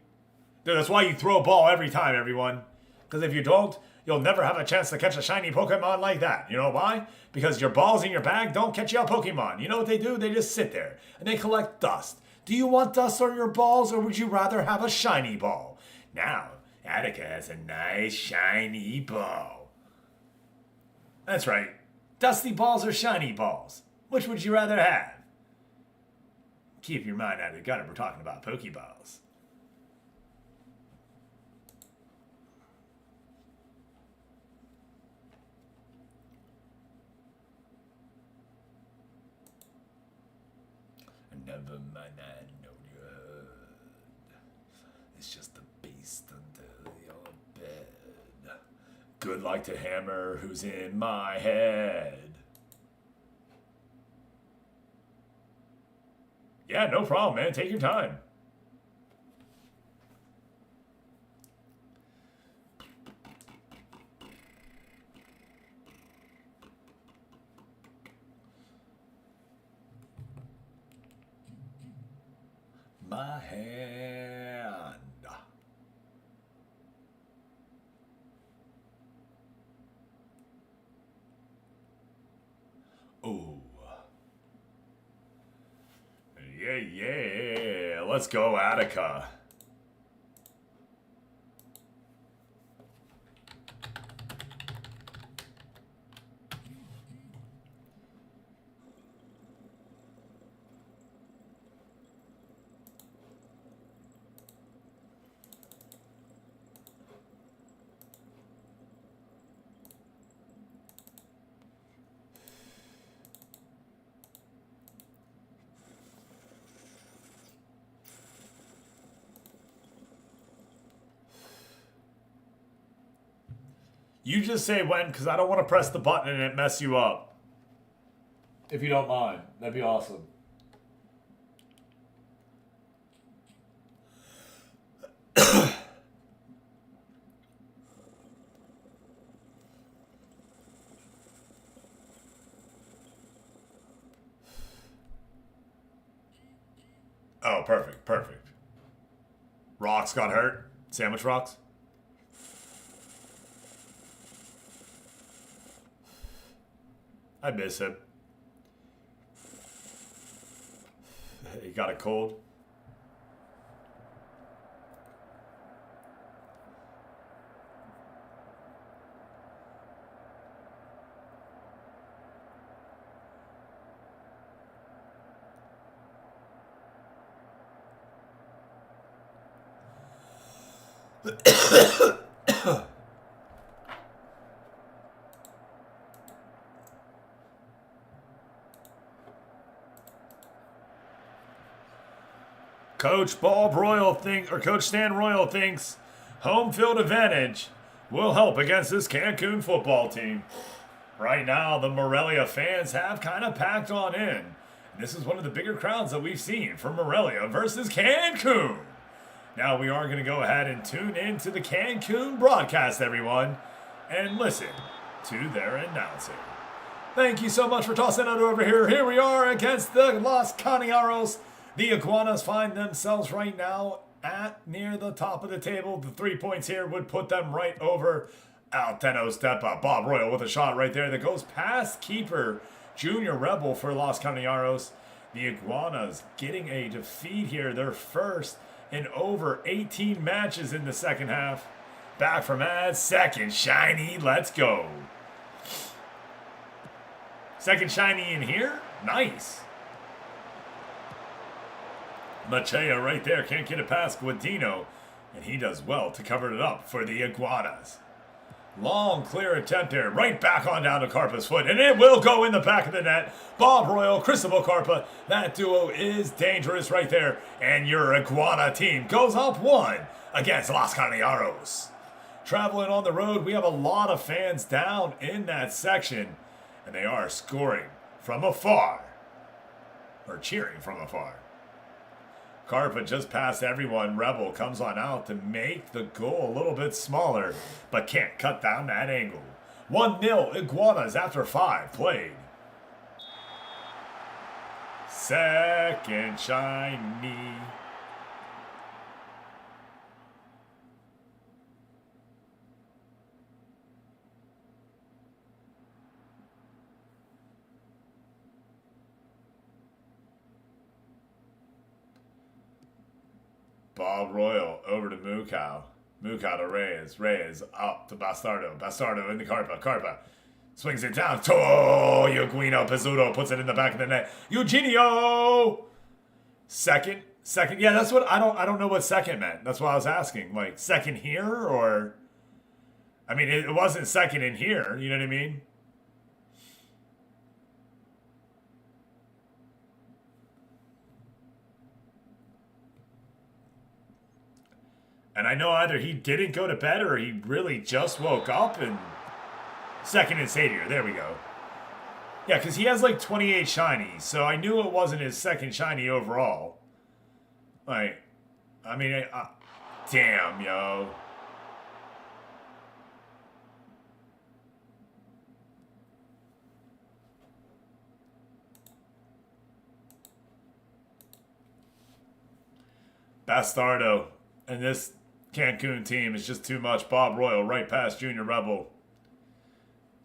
Dude, that's why you throw a ball every time, everyone. Because if you don't, you'll never have a chance to catch a shiny Pokemon like that. You know why? Because your balls in your bag don't catch you a Pokemon. You know what they do? They just sit there and they collect dust. Do you want dust on your balls, or would you rather have a shiny ball? Now, Attica has a nice shiny ball. That's right. Dusty balls or shiny balls? Which would you rather have? Keep your mind out of the gutter. We're talking about Pokeballs. Never mind, I know you heard. It's just a beast under your bed. Good luck to Hammer, who's in my head. Yeah, no problem, man. Take your time. My hand. Oh. Yeah. Let's go, Attica. You just say when, because I don't want to press the button and it mess you up. If you don't mind, that'd be awesome. Oh, perfect. Rocks got hurt. Sandwich Rocks. I miss him. He got a cold. Coach Coach Stan Royal thinks home field advantage will help against this Cancun football team. Right now, the Morelia fans have kind of packed on in. This is one of the bigger crowds that we've seen for Morelia versus Cancun. Now we are going to go ahead and tune into the Cancun broadcast, everyone, and listen to their announcer. Thank you so much for tossing it over here. Here we are against the Los Cañaros. The Iguanas find themselves right now at near the top of the table. The 3 points here would put them right over Alteno step up. Bob Royal with a shot right there that goes past keeper Junior Rebel for Los Cañaros. The Iguanas getting a defeat here. Their first in over 18 matches in the second half. Back from ads. Second shiny. Let's go. Second shiny in here. Nice. Machea right there. Can't get it past Guadino. And he does well to cover it up for the Iguanas. Long clear attempt there. Right back on down to Carpa's foot. And it will go in the back of the net. Bob Royal, Cristobal Carpa. That duo is dangerous right there. And your Iguana team goes up 1 against Los Cañaros. Traveling on the road, we have a lot of fans down in that section. And they are scoring from afar. Or cheering from afar. Carpa just past everyone. Rebel comes on out to make the goal a little bit smaller, but can't cut down that angle. 1-0 Iguanas after 5 played. Second shiny. Bob Royal over to Mukau. Mukau to Reyes. Reyes up to Bastardo. Bastardo into Carpa. Carpa swings it down. Oh, Eugenio Pizzuto puts it in the back of the net. Eugenio! Second. Yeah, that's what I don't know what second meant. That's what I was asking. Like second here or I mean it wasn't second in here, you know what I mean? And I know either he didn't go to bed or he really just woke up and second and Savior. There we go. Yeah, because he has like 28 shinies. So I knew it wasn't his second shiny overall. Like, I mean, damn, yo. Bastardo. And this Cancun team is just too much. Bob Royal right past Junior Rebel.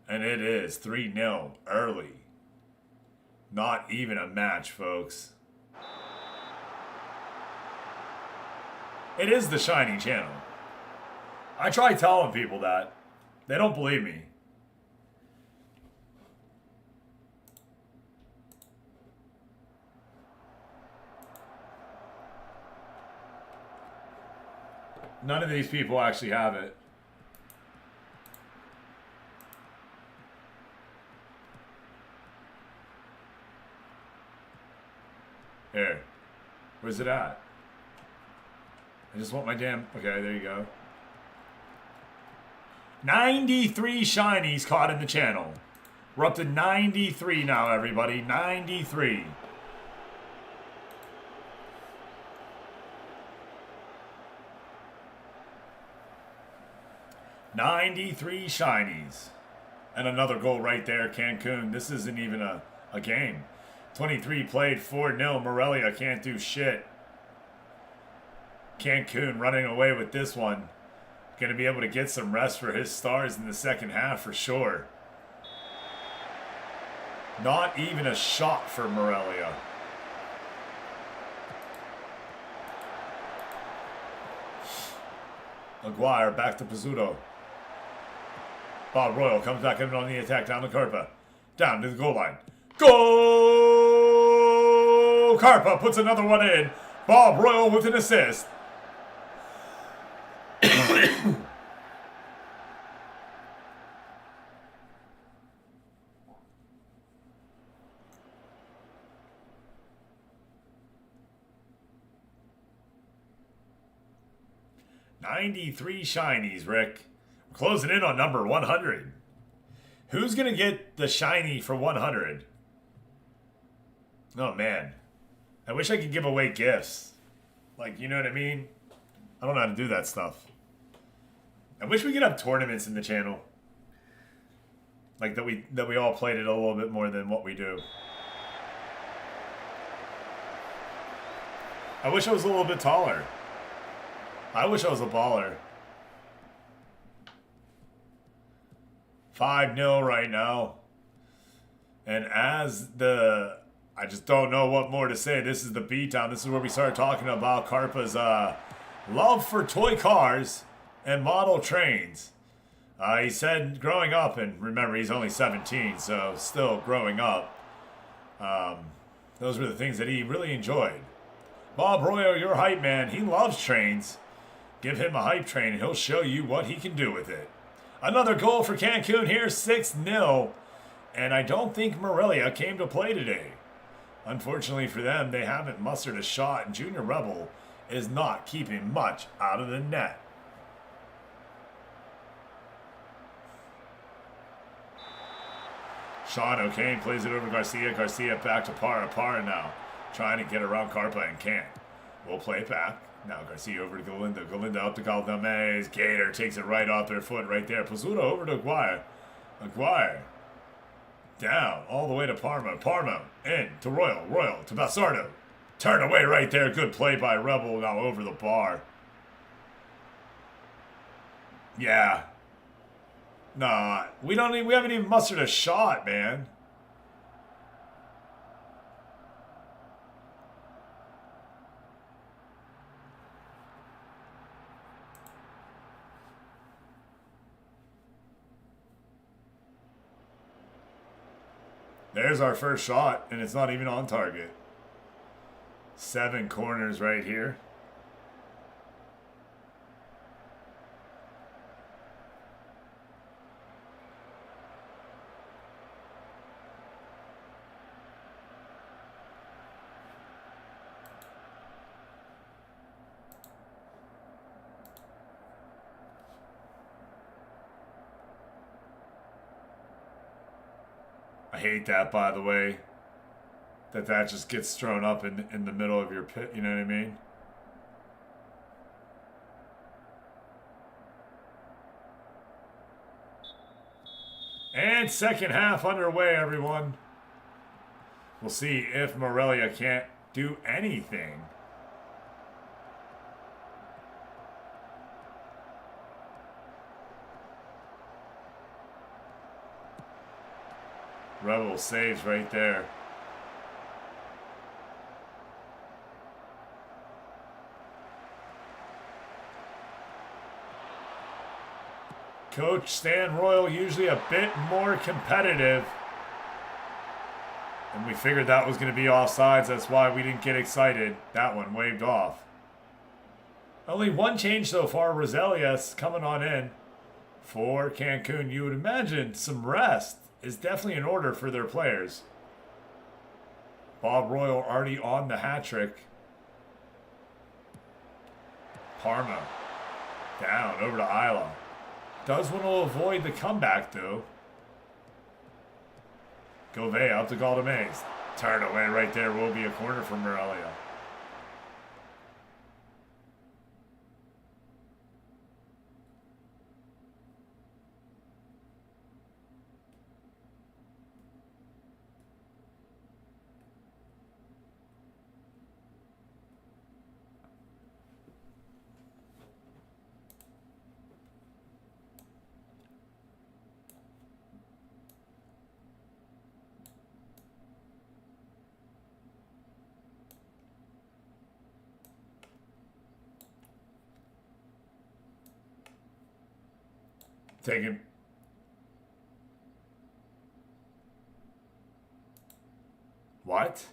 And it is 3-0 early. Not even a match, folks. It is the Shiny Channel. I try telling people that. They don't believe me. None of these people actually have it. Here. Where's it at? I just want my damn... Okay, there you go. 93 shinies caught in the channel. We're up to 93 now, everybody. 93. '93 shinies. And another goal right there, Cancun. This isn't even a game. 23 played, 4-0. Morelia can't do shit. Cancun running away with this one. Going to be able to get some rest for his stars in the second half for sure. Not even a shot for Morelia. Aguirre back to Pizzuto. Bob Royal comes back in on the attack down to Carpa. Down to the goal line. Goal! Carpa puts another one in. Bob Royal with an assist. $93 shinies, Rick. We're closing in on number 100. Who's going to get the shiny for 100? Oh, man. I wish I could give away gifts. Like, you know what I mean? I don't know how to do that stuff. I wish we could have tournaments in the channel. Like, that we all played it a little bit more than what we do. I wish I was a little bit taller. I wish I was a baller. 5-0 right now. And as the... I just don't know what more to say. This is the beatdown. This is where we start talking about Carpa's love for toy cars and model trains. He said growing up, and remember he's only 17, so still growing up. Those were the things that he really enjoyed. Bob Royo, your hype man, he loves trains. Give him a hype train and he'll show you what he can do with it. Another goal for Cancun here, 6-0. And I don't think Morelia came to play today. Unfortunately for them, they haven't mustered a shot, and Junior Rebel is not keeping much out of the net. Sean O'Kane plays it over Garcia. Garcia back to Parra. Parra now trying to get around Carpa and can't. We'll play it back. Now Garcia over to Galinda. Galinda up to Galdamez. Gator takes it right off their foot right there. Pizzuto over to Aguirre. Aguirre. Down all the way to Parma. Parma in to Royal. Royal to Bassardo. Turn away right there. Good play by Rebel. Now over the bar. Yeah. Nah. We haven't even mustered a shot, man. There's our first shot, and it's not even on target. 7 corners right here. I hate that, by the way. That just gets thrown up in the middle of your pit, you know what I mean? And second half underway, everyone. We'll see if Morelia can't do anything. Rebel saves right there. Coach Stan Royal usually a bit more competitive. And we figured that was going to be offsides. That's why we didn't get excited. That one waved off. Only one change so far. Roselia's coming on in for Cancun. You would imagine some rest is definitely in order for their players. Bob Royal already on the hat trick. Parma down over to Isla. Does want to avoid the comeback though. Gouveia up to Galdamez. Turn away right there. Will be a corner for Morelia. Taking. What?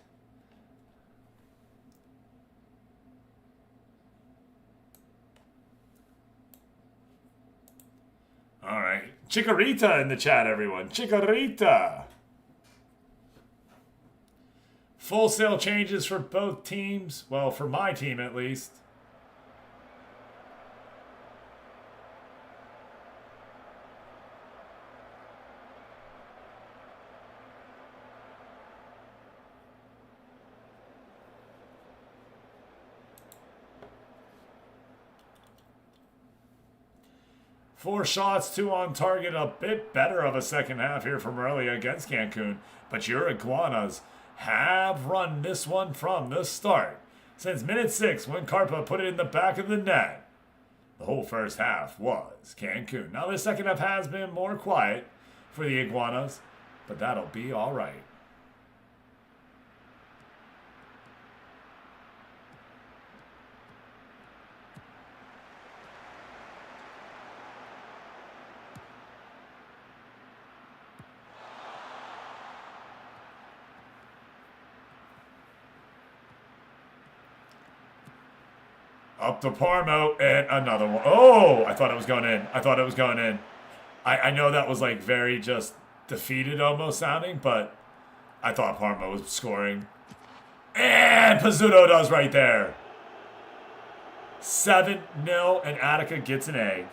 All right. Chikorita in the chat, everyone. Chikorita. Full sale changes for both teams. Well, for my team at least. Four shots, 2 on target. A bit better of a second half here from Morelia against Cancun. But your Iguanas have run this one from the start. Since minute 6, when Carpa put it in the back of the net. The whole first half was Cancun. Now the second half has been more quiet for the Iguanas. But that'll be all right. Up to Parmo, and another one. Oh, I thought it was going in. I thought it was going in. I know that was like very just defeated almost sounding, but I thought Parmo was scoring. And Pizzuto does right there. 7-0, and Attica gets an egg.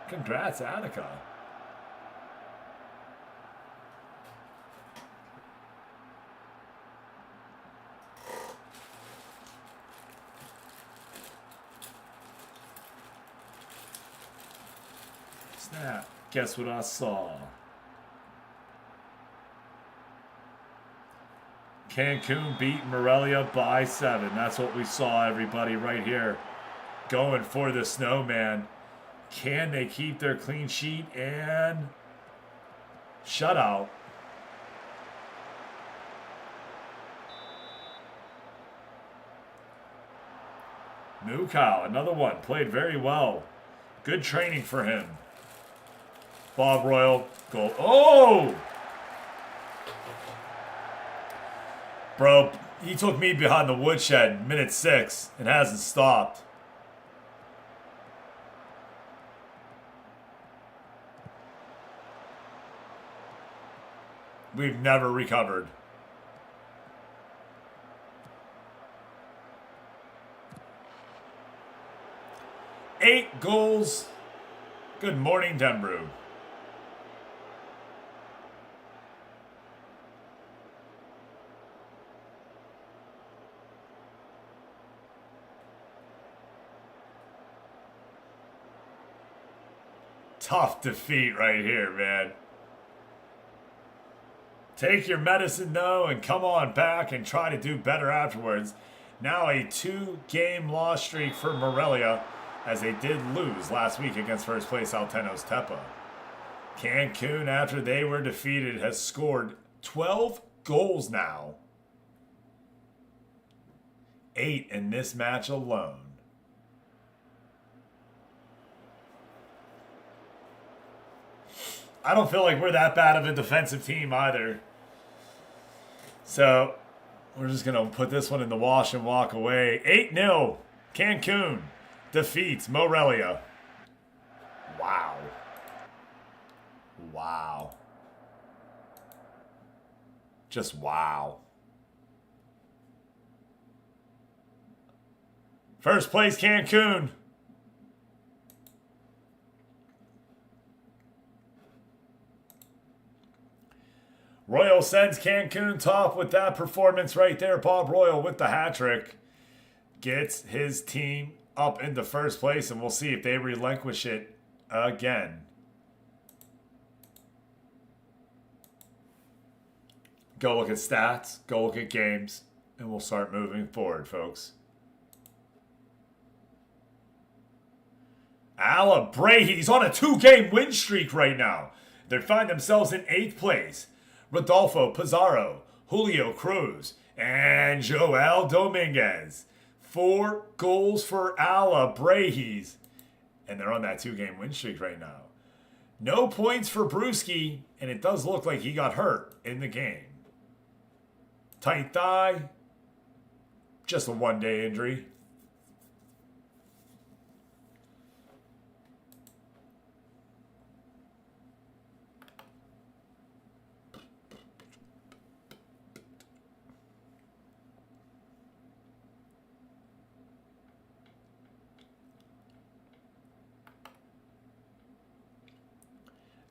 Congrats, Attica. Snap. Guess what I saw? Cancun beat Morelia by 7. That's what we saw, everybody, right here. Going for the snowman. Can they keep their clean sheet and shutout? Mukau, another one. Played very well. Good training for him. Bob Royal, goal. Oh! Bro, he took me behind the woodshed, minute 6, and hasn't stopped. We've never recovered. Eight goals. Good morning, Denbrew. Tough defeat right here, man. Take your medicine, though, and come on back and try to do better afterwards. Now a 2-game loss streak for Morelia, as they did lose last week against first place Altenos Tepa. Cancun, after they were defeated, has scored 12 goals now. 8 in this match alone. I don't feel like we're that bad of a defensive team either. So, we're just going to put this one in the wash and walk away. 8-0. Cancun defeats Morelia. Wow. Wow. Just wow. First place, Cancun. Royal sends Cancun top with that performance right there. Bob Royal with the hat trick gets his team up into first place, and we'll see if they relinquish it again. Go look at stats, go look at games, and we'll start moving forward, folks. Alabrahe's on a 2-game win streak right now. They find themselves in 8th place. Rodolfo Pizarro, Julio Cruz, and Joel Dominguez. 4 goals for Alabrahe's. And they're on that 2-game win streak right now. No points for Brewski, and it does look like he got hurt in the game. Tight thigh. Just a one-day injury.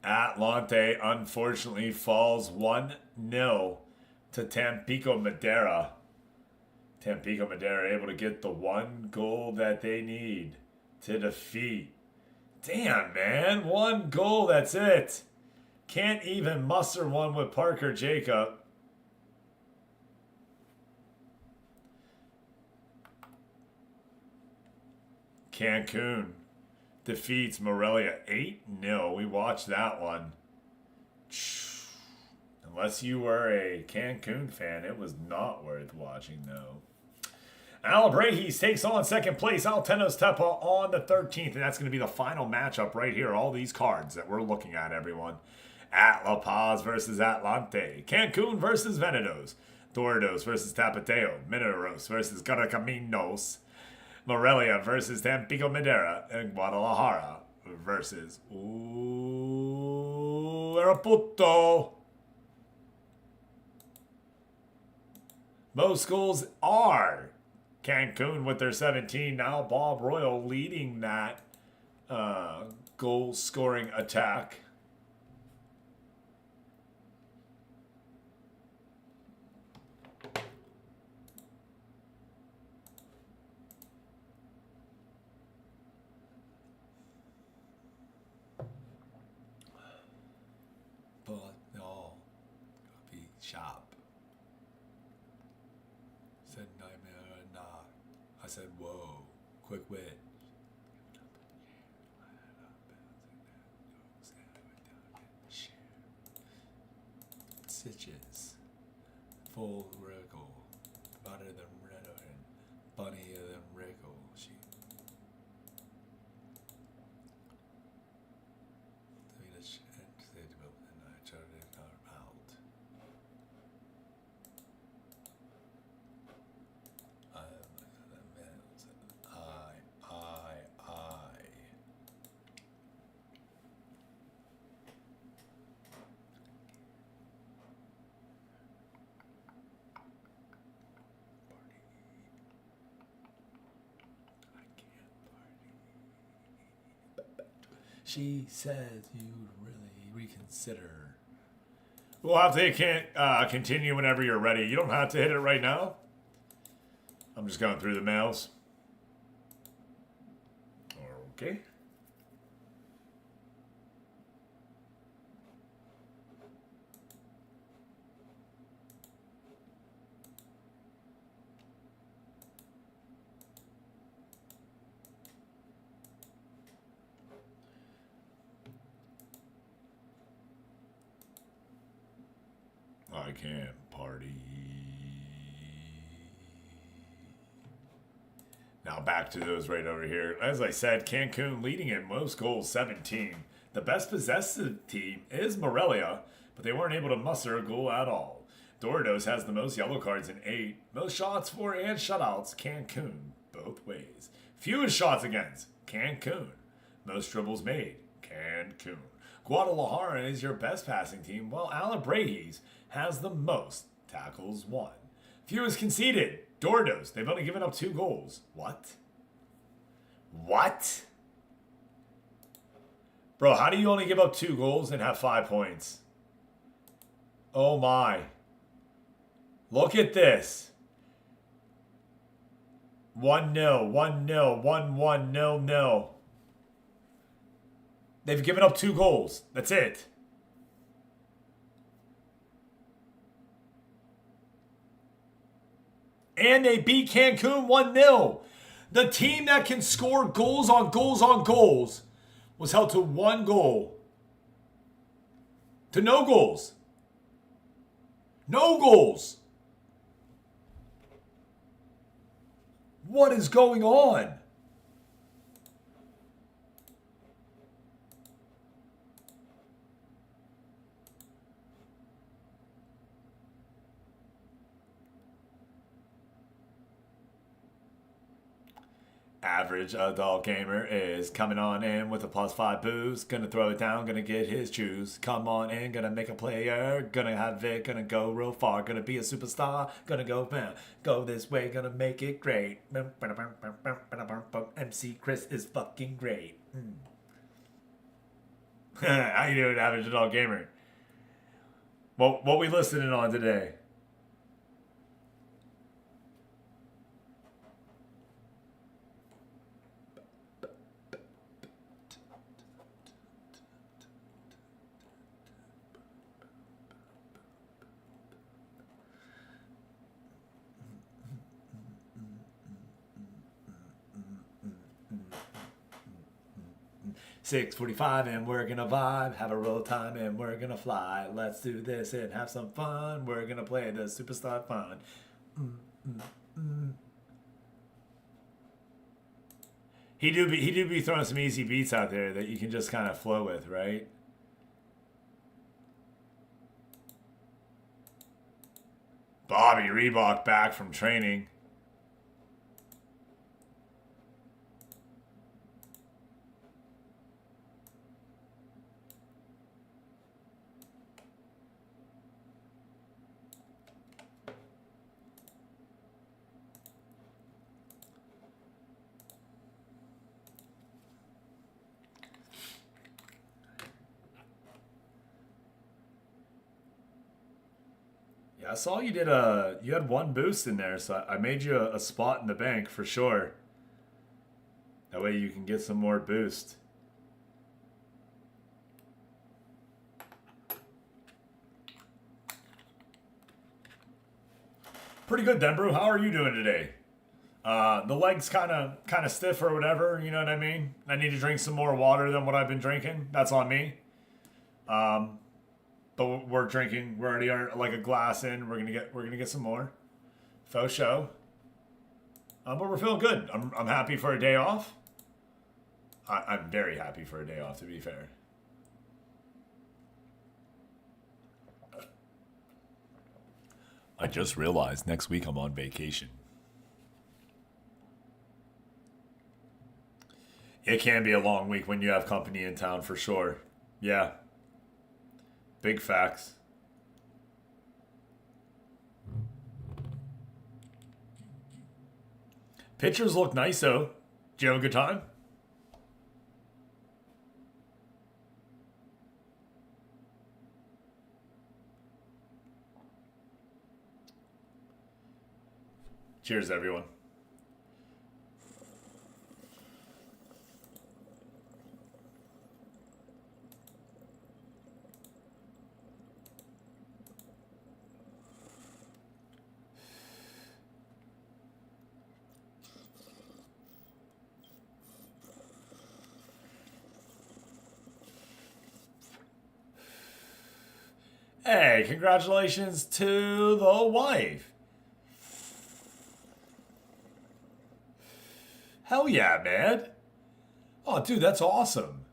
Atlante unfortunately falls 1-0 to Tampico Madera. Tampico Madera able to get the one goal that they need to defeat. Damn, man. One goal, that's it. Can't even muster one with Parker Jacob. Cancun defeats Morelia 8-0. We watched that one. Unless you were a Cancun fan, it was not worth watching, though. Alabrejis takes on second place Altenos Tepa on the 13th, and that's going to be the final matchup right here. All these cards that we're looking at, everyone. At La Paz versus Atlante. Cancun versus Venados. Dordos versus Tapateo. Mineros versus Caracaminos. Morelia versus Tampico Madera. And Guadalajara versus Araputo. Most goals are Cancun with their 17. Now Bob Royal leading that goal-scoring attack. But no, gotta be sharp. Said nightmare, nah. I said, whoa, quick wit. Stitches, full wriggle, better than red and bunny than wriggle. She and I started her out. She says you really reconsider. We'll have to continue whenever you're ready. You don't have to hit it right now. I'm just going through the mails. Okay. I can't party. Now back to those right over here. As I said, Cancun leading in most goals, 17. The best possessive team is Morelia, but they weren't able to muster a goal at all. Dordos has the most yellow cards in 8. Most shots for and shutouts, Cancun, both ways. Fewest shots against, Cancun. Most dribbles made, Cancun. Guadalajara is your best passing team, while Alabrejis has the most tackles won. Fewest conceded, Dordos. They've only given up 2 goals. What? What? Bro, how do you only give up 2 goals and have 5 points? Oh my. Look at this. 1-0, 1-0, 1-1, 0-0. They've given up 2 goals. That's it. And they beat Cancun 1-0. The team that can score goals on goals on goals was held to 1 goal. To no goals. No goals. What is going on? Average adult gamer is coming on in with a +5 boost. Gonna throw it down, gonna get his juice. Come on in, gonna make a player. Gonna have it, gonna go real far. Gonna be a superstar, gonna go this way, gonna make it great. MC Chris is fucking great. How you doing, average adult gamer? What we listening on today? "6:45 and we're gonna vibe, have a real time and we're gonna fly. Let's do this and have some fun. We're gonna play the superstar fun." He do be throwing some easy beats out there that you can just kind of flow with, right? Bobby Reebok back from training. Yeah, I saw you you had one boost in there, so I made you a spot in the bank for sure. That way you can get some more boost. Pretty good, Denbrew. How are you doing today? The leg's kind of stiff or whatever. You know what I mean? I need to drink some more water than what I've been drinking. That's on me. But we're drinking. We're already like a glass in. We're gonna get some more. Faux show. But we're feeling good. I'm happy for a day off. I'm very happy for a day off, to be fair. I just realized next week I'm on vacation. It can be a long week when you have company in town, for sure. Yeah. Big facts. Pictures look nice, though. Did you have a good time? Cheers, everyone. Hey, congratulations to the wife. Hell yeah, man. Oh, dude, that's awesome.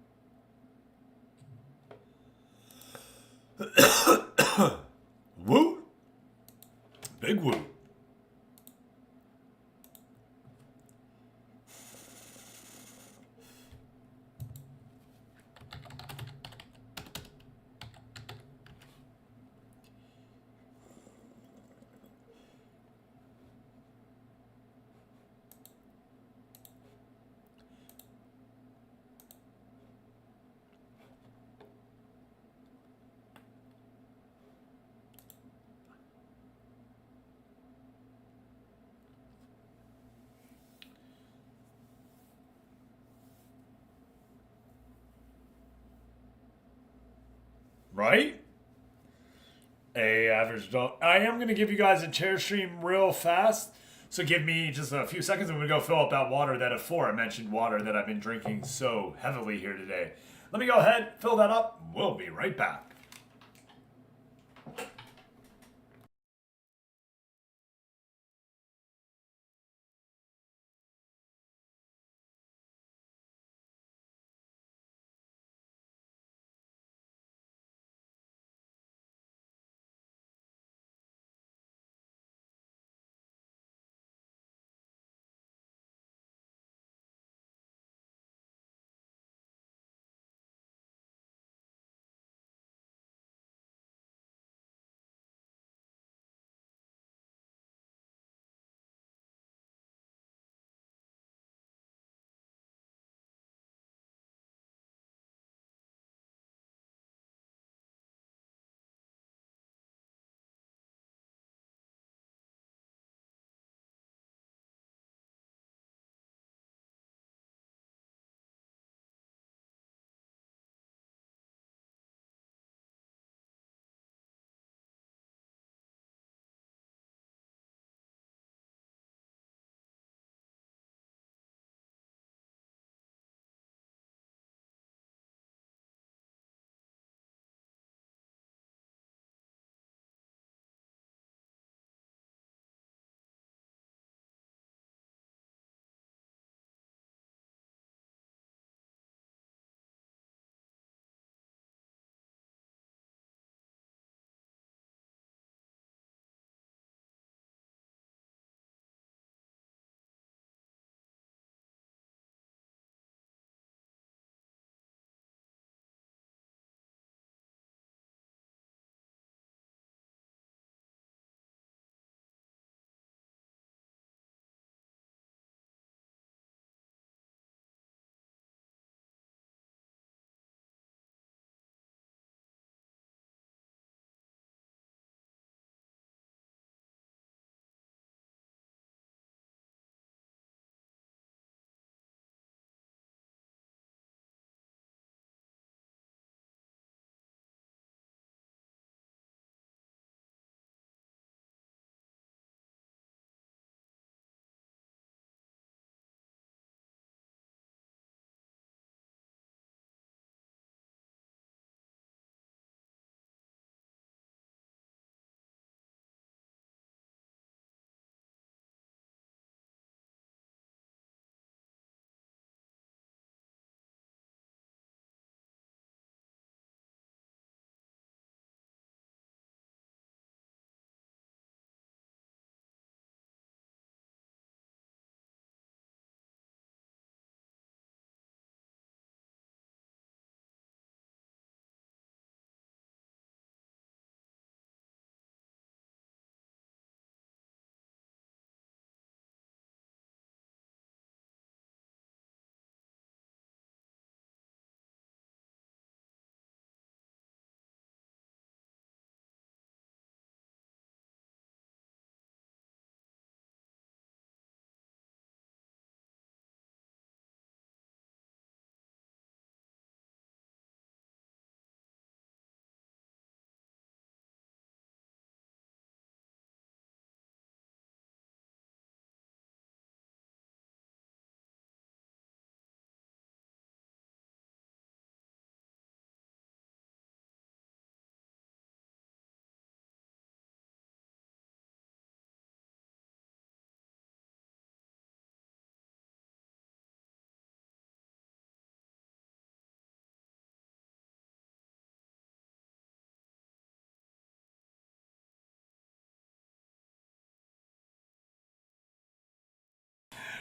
Woo. Big woo. Right? A average adult. I am going to give you guys a chair stream real fast. So give me just a few seconds. I'm going to go fill up that water, that aforementioned water that I've been drinking so heavily here today. Let me go ahead, fill that up. We'll be right back.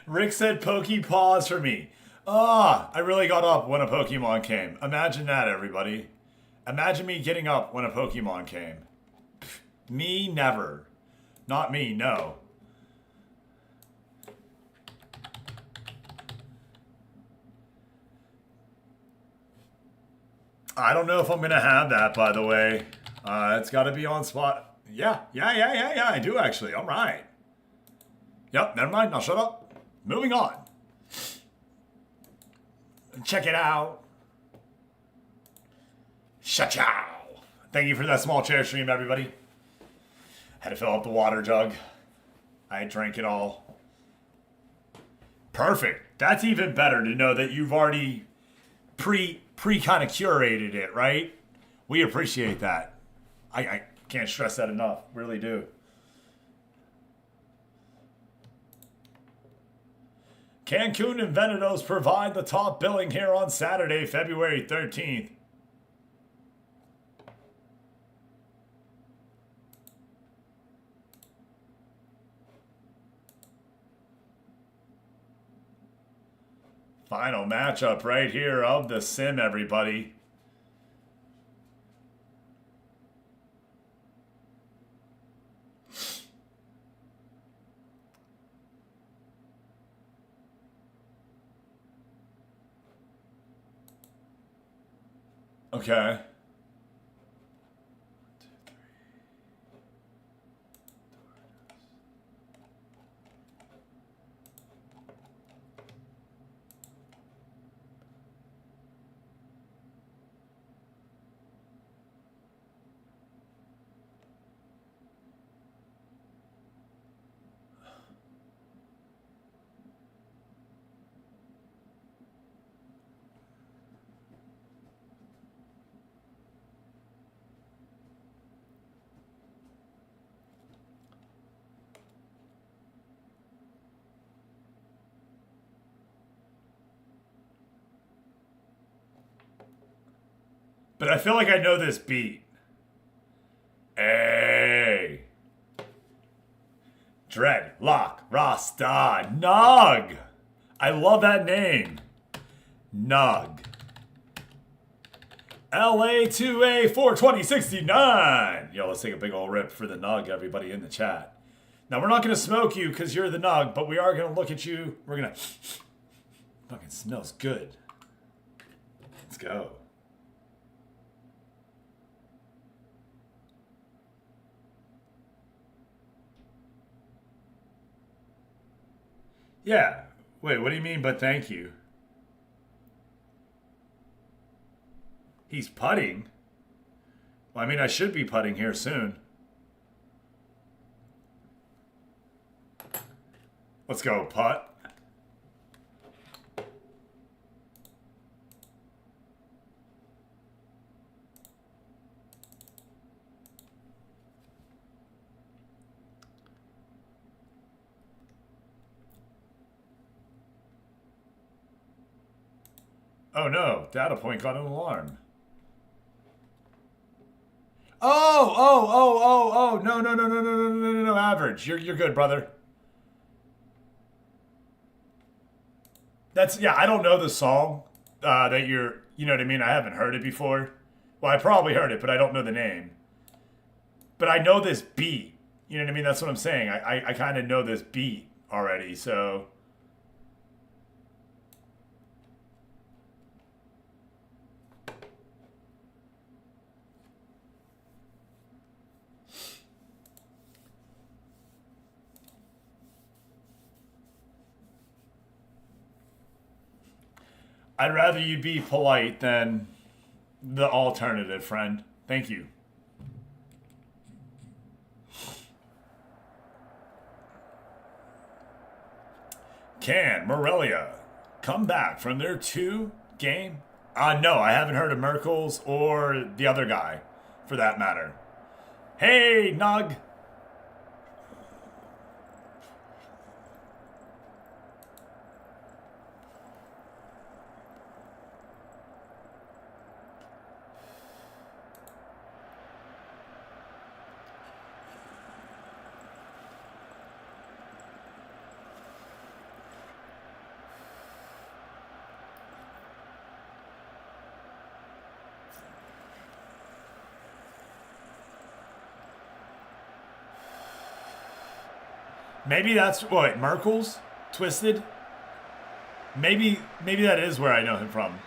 Rick said Pokey pause for me. Ah, I really got up when a Pokemon came. Imagine that, everybody. Imagine me getting up when a Pokemon came. Pff, me, never. Not me, no. I don't know if I'm going to have that, by the way. It's got to be on spot. Yeah, I do actually. All right. Yep, never mind. Now shut up. Moving on. Check it out. Cha-chow. Thank you for that small chair stream, everybody. Had to fill up the water jug. I drank it all. Perfect. That's even better to know that you've already pre kind of curated it, right? We appreciate that. I can't stress that enough. Really do. Cancun and Venados provide the top billing here on Saturday, February 13th. Final matchup right here of the sim, everybody. Okay. But I feel like I know this beat. Hey. Dread, Lock, Rasta, Nug. I love that name. Nug. LA2A 42069. Yo, let's take a big old rip for the Nug, everybody in the chat. Now, we're not going to smoke you because you're the Nug, but we are going to look at you. We're going to... Fucking smells good. Let's go. Yeah. Wait, what do you mean, but thank you? He's putting? Well, I mean, I should be putting here soon. Let's go, putt. Oh no, data point got an alarm. Oh, no, average. You're good, brother. That's, yeah, I don't know the song that you're, you know what I mean? I haven't heard it before. Well, I probably heard it, but I don't know the name. But I know this beat. You know what I mean? That's what I'm saying. I kind of know this beat already, so... I'd rather you be polite than the alternative, friend. Thank you. Can Morelia come back from their 2-game? No, I haven't heard of Merkles or the other guy, for that matter. Hey, Nug. Maybe that's what Merkel's Twisted. Maybe that is where I know him from.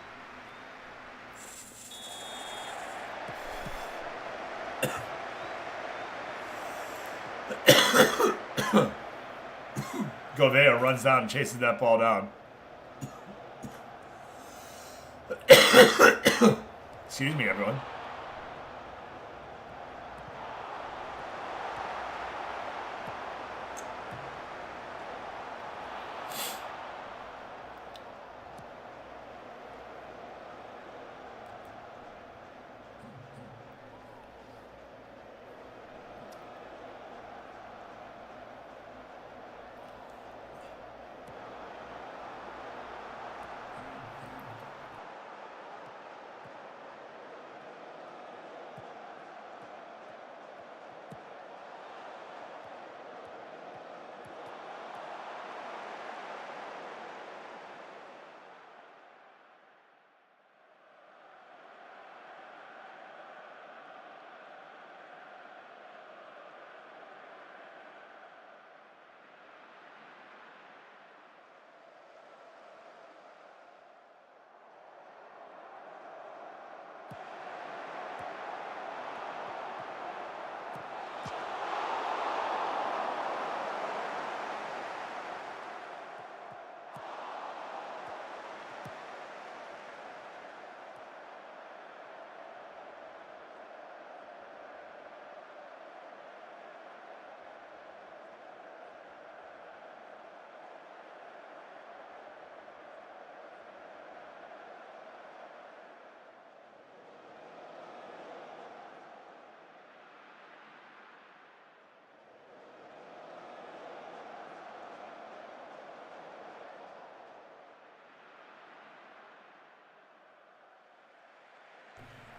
Govea runs down and chases that ball down. Excuse me, everyone.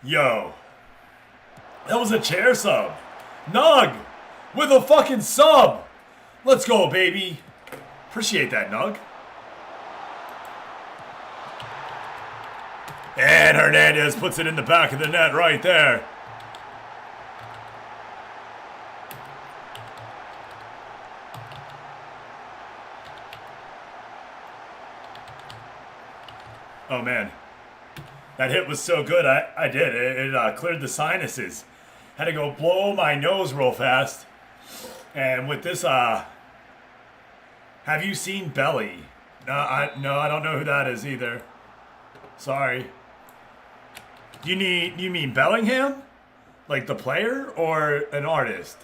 Yo, that was a chair sub. Nug with a fucking sub. Let's go, baby. Appreciate that, Nug. And Hernandez puts it in the back of the net right there. Oh, man. That hit was so good, I did. It cleared the sinuses. Had to go blow my nose real fast. And with this, have you seen Belly? No, I don't know who that is either. Sorry. You mean Bellingham? Like the player or an artist?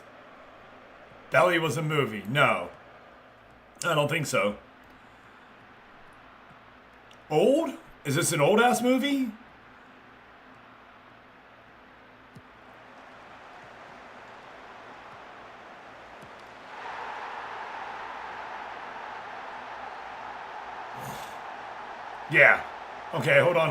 Belly was a movie. No. I don't think so. Old? Is this an old-ass movie? Yeah. Okay, hold on.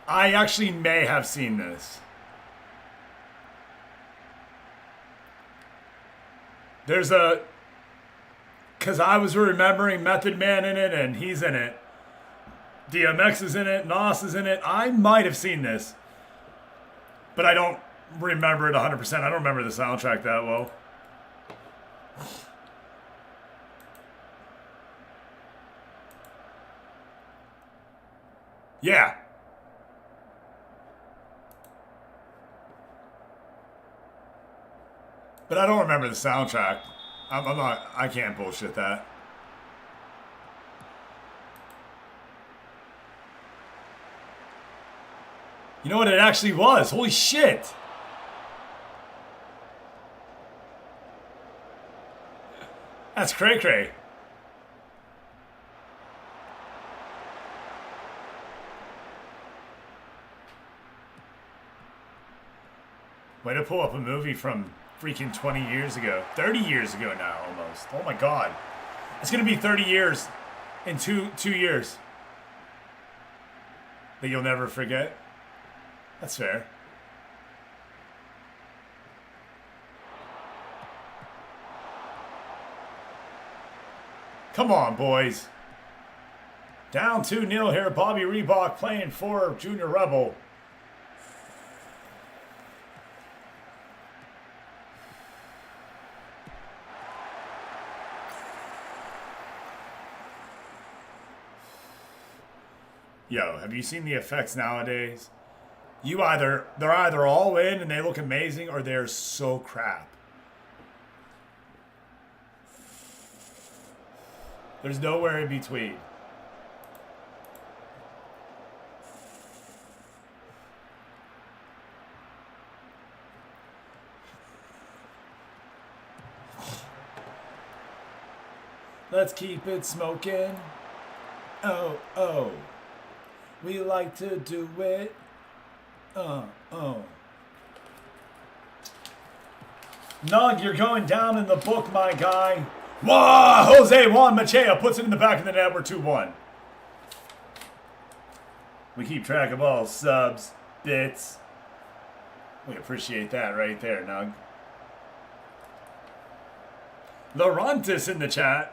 I actually may have seen this. There's a... Because I was remembering Method Man in it, and he's in it. DMX is in it, Nas is in it. I might have seen this. But I don't remember it 100%. I don't remember the soundtrack that well. Yeah. But I don't remember the soundtrack. I can't bullshit that. You know what it actually was? Holy shit. That's cray-cray. Way to pull up a movie from freaking 20 years ago. 30 years ago now, almost. Oh my god. It's going to be 30 years in two years. that you'll never forget? That's fair. Come on, boys. Down 2-0 here. Bobby Reebok playing for Junior Rebel. Yo, have you seen the effects nowadays? They're either all in and they look amazing, or they're so crap. There's nowhere in between. Let's keep it smoking. Oh, oh. We like to do it. Nug, you're going down in the book, my guy. Wow, Jose Juan Machea puts it in the back of the net. We're 2-1. We keep track of all subs, bits. We appreciate that right there, Nug. Laurentis in the chat.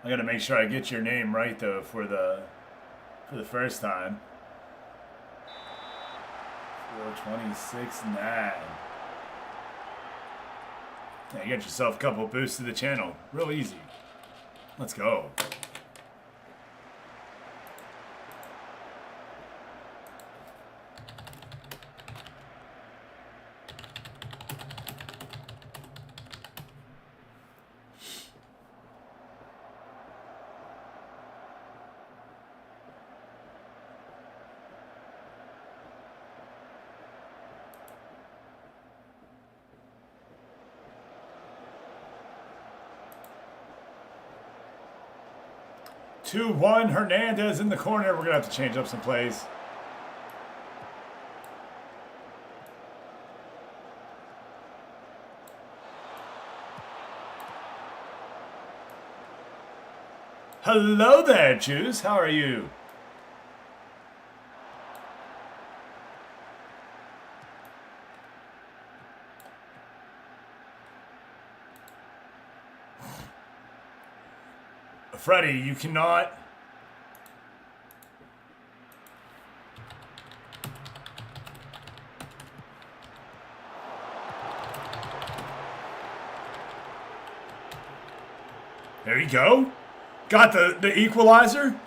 I gotta make sure I get your name right though for the first time. 426 9. Yeah, you got yourself a couple boosts to the channel. Real easy. Let's go. Two, 1, Hernandez in the corner. We're going to have to change up some plays. Hello there, Juice. How are you? Freddie, you cannot. There you go. Got the equalizer.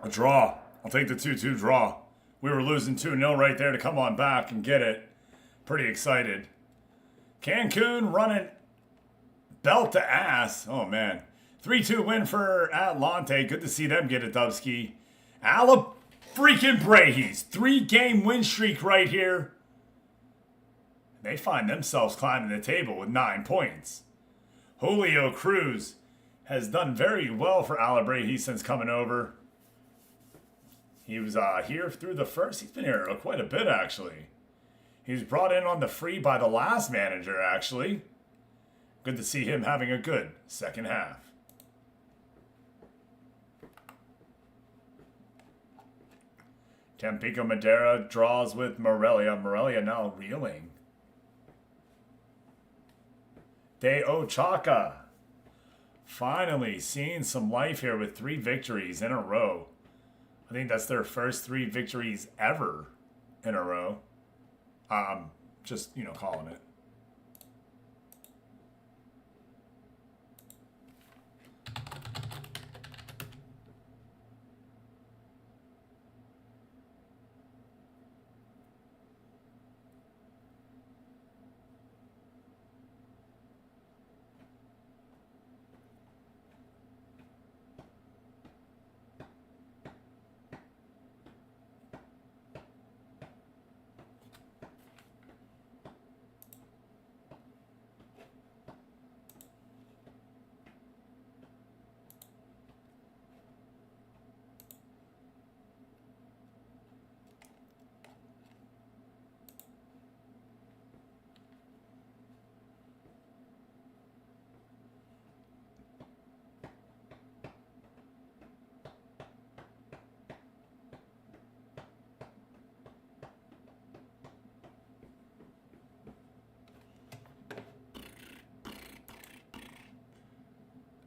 A draw. I'll take the 2-2 draw. We were losing 2-0 right there to come on back and get it. Pretty excited. Cancun running belt to ass. Oh, man. 3-2 win for Atlante. Good to see them get a dubski. Freaking Brahies. 3-game win streak right here. They find themselves climbing the table with 9 points. Julio Cruz has done very well for Alabrahi since coming over. He was here through the first. He's been here quite a bit, actually. He was brought in on the free by the last manager, actually. Good to see him having a good second half. Tampico Madera draws with Morelia. Morelia now reeling. De Ochaka. Finally seeing some life here with 3 victories in a row. I think that's their first 3 victories ever in a row. Just, calling it.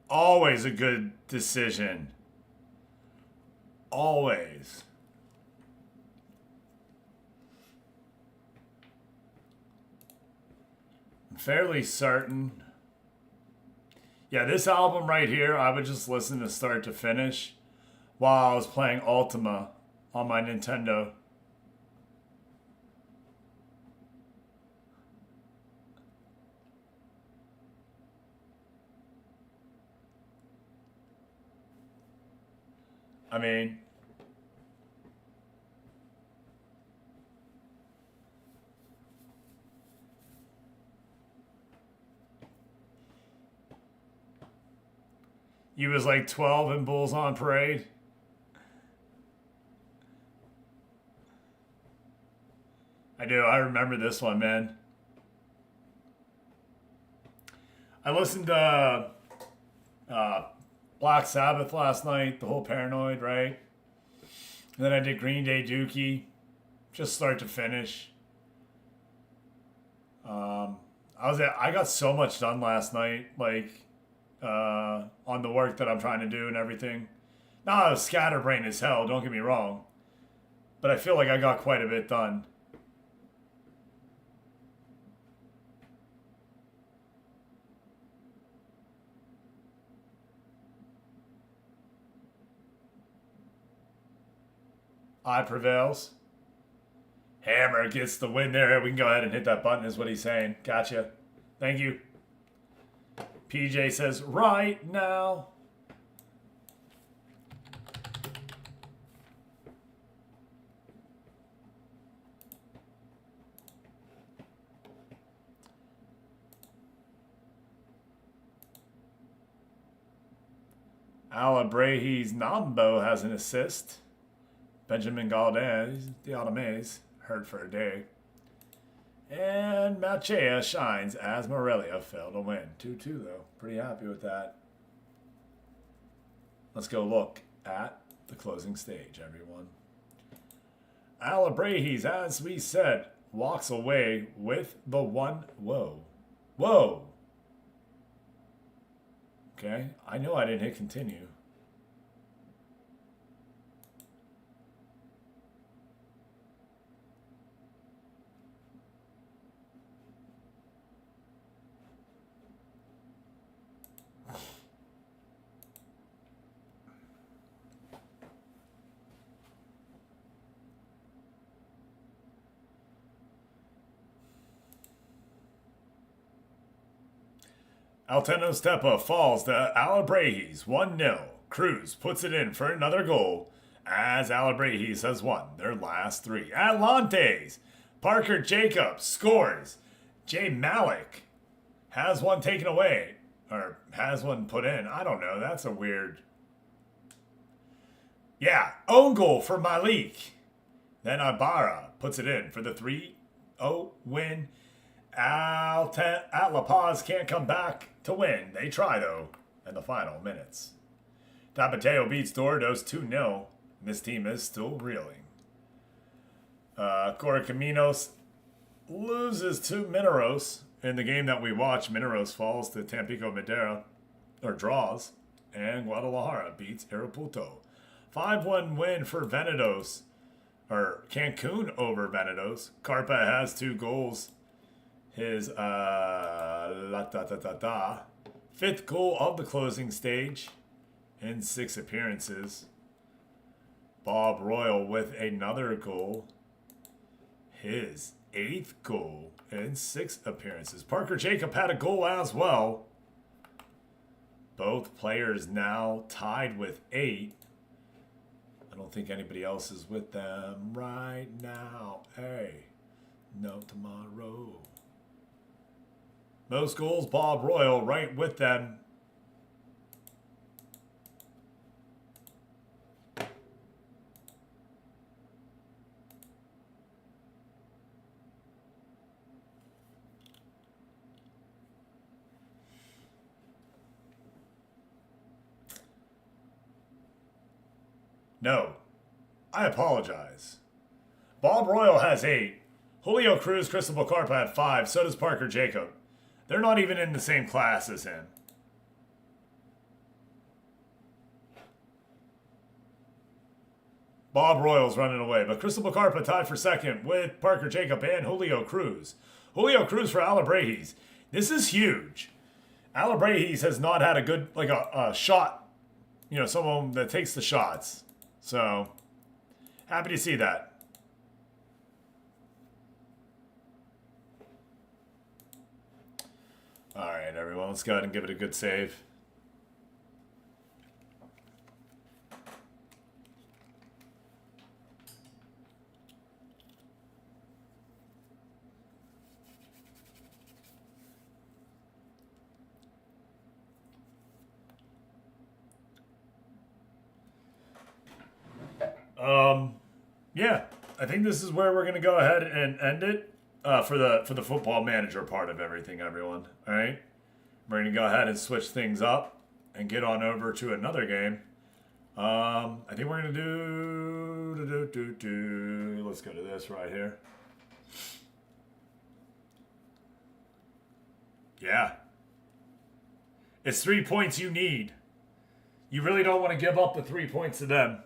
Always a good decision. Always. I'm fairly certain. Yeah, this album right here, I would just listen to start to finish while I was playing Ultima on my Nintendo. I mean, you was like 12 in Bulls on Parade. I do. I remember this one, man. I listened to Black Sabbath last night, the whole Paranoid, right? And then I did Green Day Dookie, just start to finish. I got so much done last night, like on the work that I'm trying to do and everything. Now I was scatterbrained as hell, don't get me wrong, but I feel like I got quite a bit done. I prevails. Hammer gets the win there. We can go ahead and hit that button is what he's saying. Gotcha. Thank you. PJ says, right now. Alabrahi's Nambo has an assist. Benjamin Diadamez, hurt for a day. And Machea shines as Morelia failed to win. 2-2 though. Pretty happy with that. Let's go look at the closing stage, everyone. Alabrahi's, as we said, walks away with the one. Whoa. Whoa. Okay. I know I didn't hit continue. Alteno Stepa falls to Alabrahis 1-0. Cruz puts it in for another goal as Alabrahis has won their last three. Atlantes. Parker Jacobs scores. Jay Malik has one taken away. Or has one put in. I don't know. That's a weird... Yeah. Own goal for Malik. Then Ibarra puts it in for the 3-0 win. At La Paz can't come back to win. They try, though, in the final minutes. Tapateo beats Dordos 2-0. This team is still reeling. Correcaminos loses to Mineros. In the game that we watched, Mineros falls to Tampico Madera, or draws. And Guadalajara beats Irapuato. 5-1 win for Venados, or Cancun over Venados. Carpa has 2 goals. His fifth goal of the closing stage in 6 appearances. Bob Royal with another goal. His 8th goal in 6 appearances. Parker Jacob had a goal as well. Both players now tied with 8. I don't think anybody else is with them right now. Hey, no tomorrow. Most goals, Bob Royal right with them. No, I apologize. Bob Royal has 8. Julio Cruz, Cristobal Carpa have 5. So does Parker Jacob. They're not even in the same class as him. Bob Royals running away. But Cristobal Carpa tied for second with Parker Jacob and Julio Cruz. Julio Cruz for Alabrejis. This is huge. Alabrejis has not had a good, like a shot, you know, someone that takes the shots. So, happy to see that. All right, everyone, let's go ahead and give it a good save. Yeah, I think this is where we're gonna go ahead and end it for the football manager part of everything, everyone. All right, we're gonna go ahead and switch things up and get on over to another game. I think we're gonna do. Let's go to this right here. Yeah, it's 3 points you need. You really don't want to give up the 3 points to them.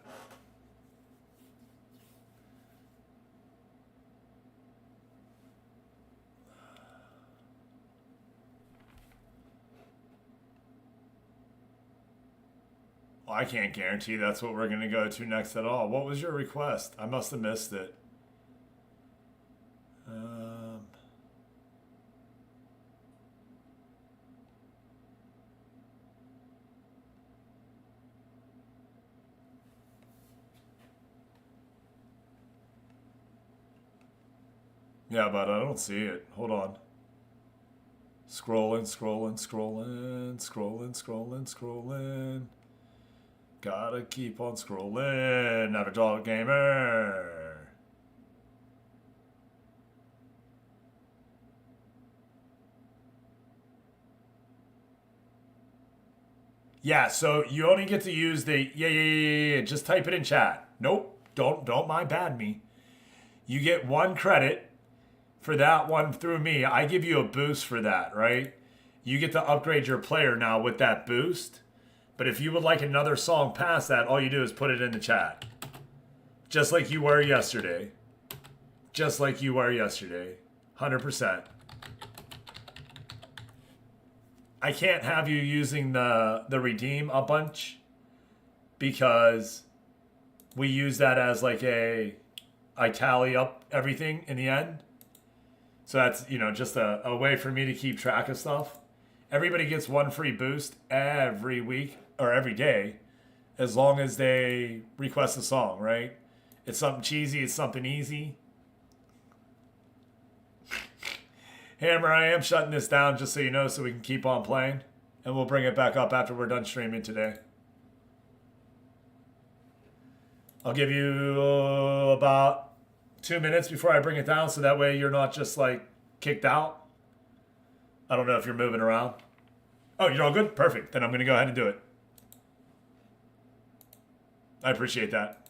I can't guarantee that's what we're going to go to next at all. What was your request? I must have missed it. Yeah, but I don't see it. Hold on. Scrolling. Gotta keep on scrolling. Average Dollar Gamer. Yeah, so you only get to use the yeah. Just type it in chat. Nope. Don't my bad me. You get 1 credit for that one through me. I give you a boost for that, right? You get to upgrade your player now with that boost. But if you would like another song past that, all you do is put it in the chat. Just like you were yesterday. 100%. I can't have you using the redeem a bunch because we use that as like I tally up everything in the end. So that's, you know, just a way for me to keep track of stuff. Everybody gets 1 free boost every week or every day as long as they request a song, right? It's something cheesy. It's something easy. Hammer, I am shutting this down just so you know so we can keep on playing. And we'll bring it back up after we're done streaming today. I'll give you about 2 minutes before I bring it down so that way you're not just like kicked out. I don't know if you're moving around. Oh, you're all good? Perfect. Then I'm going to go ahead and do it. I appreciate that.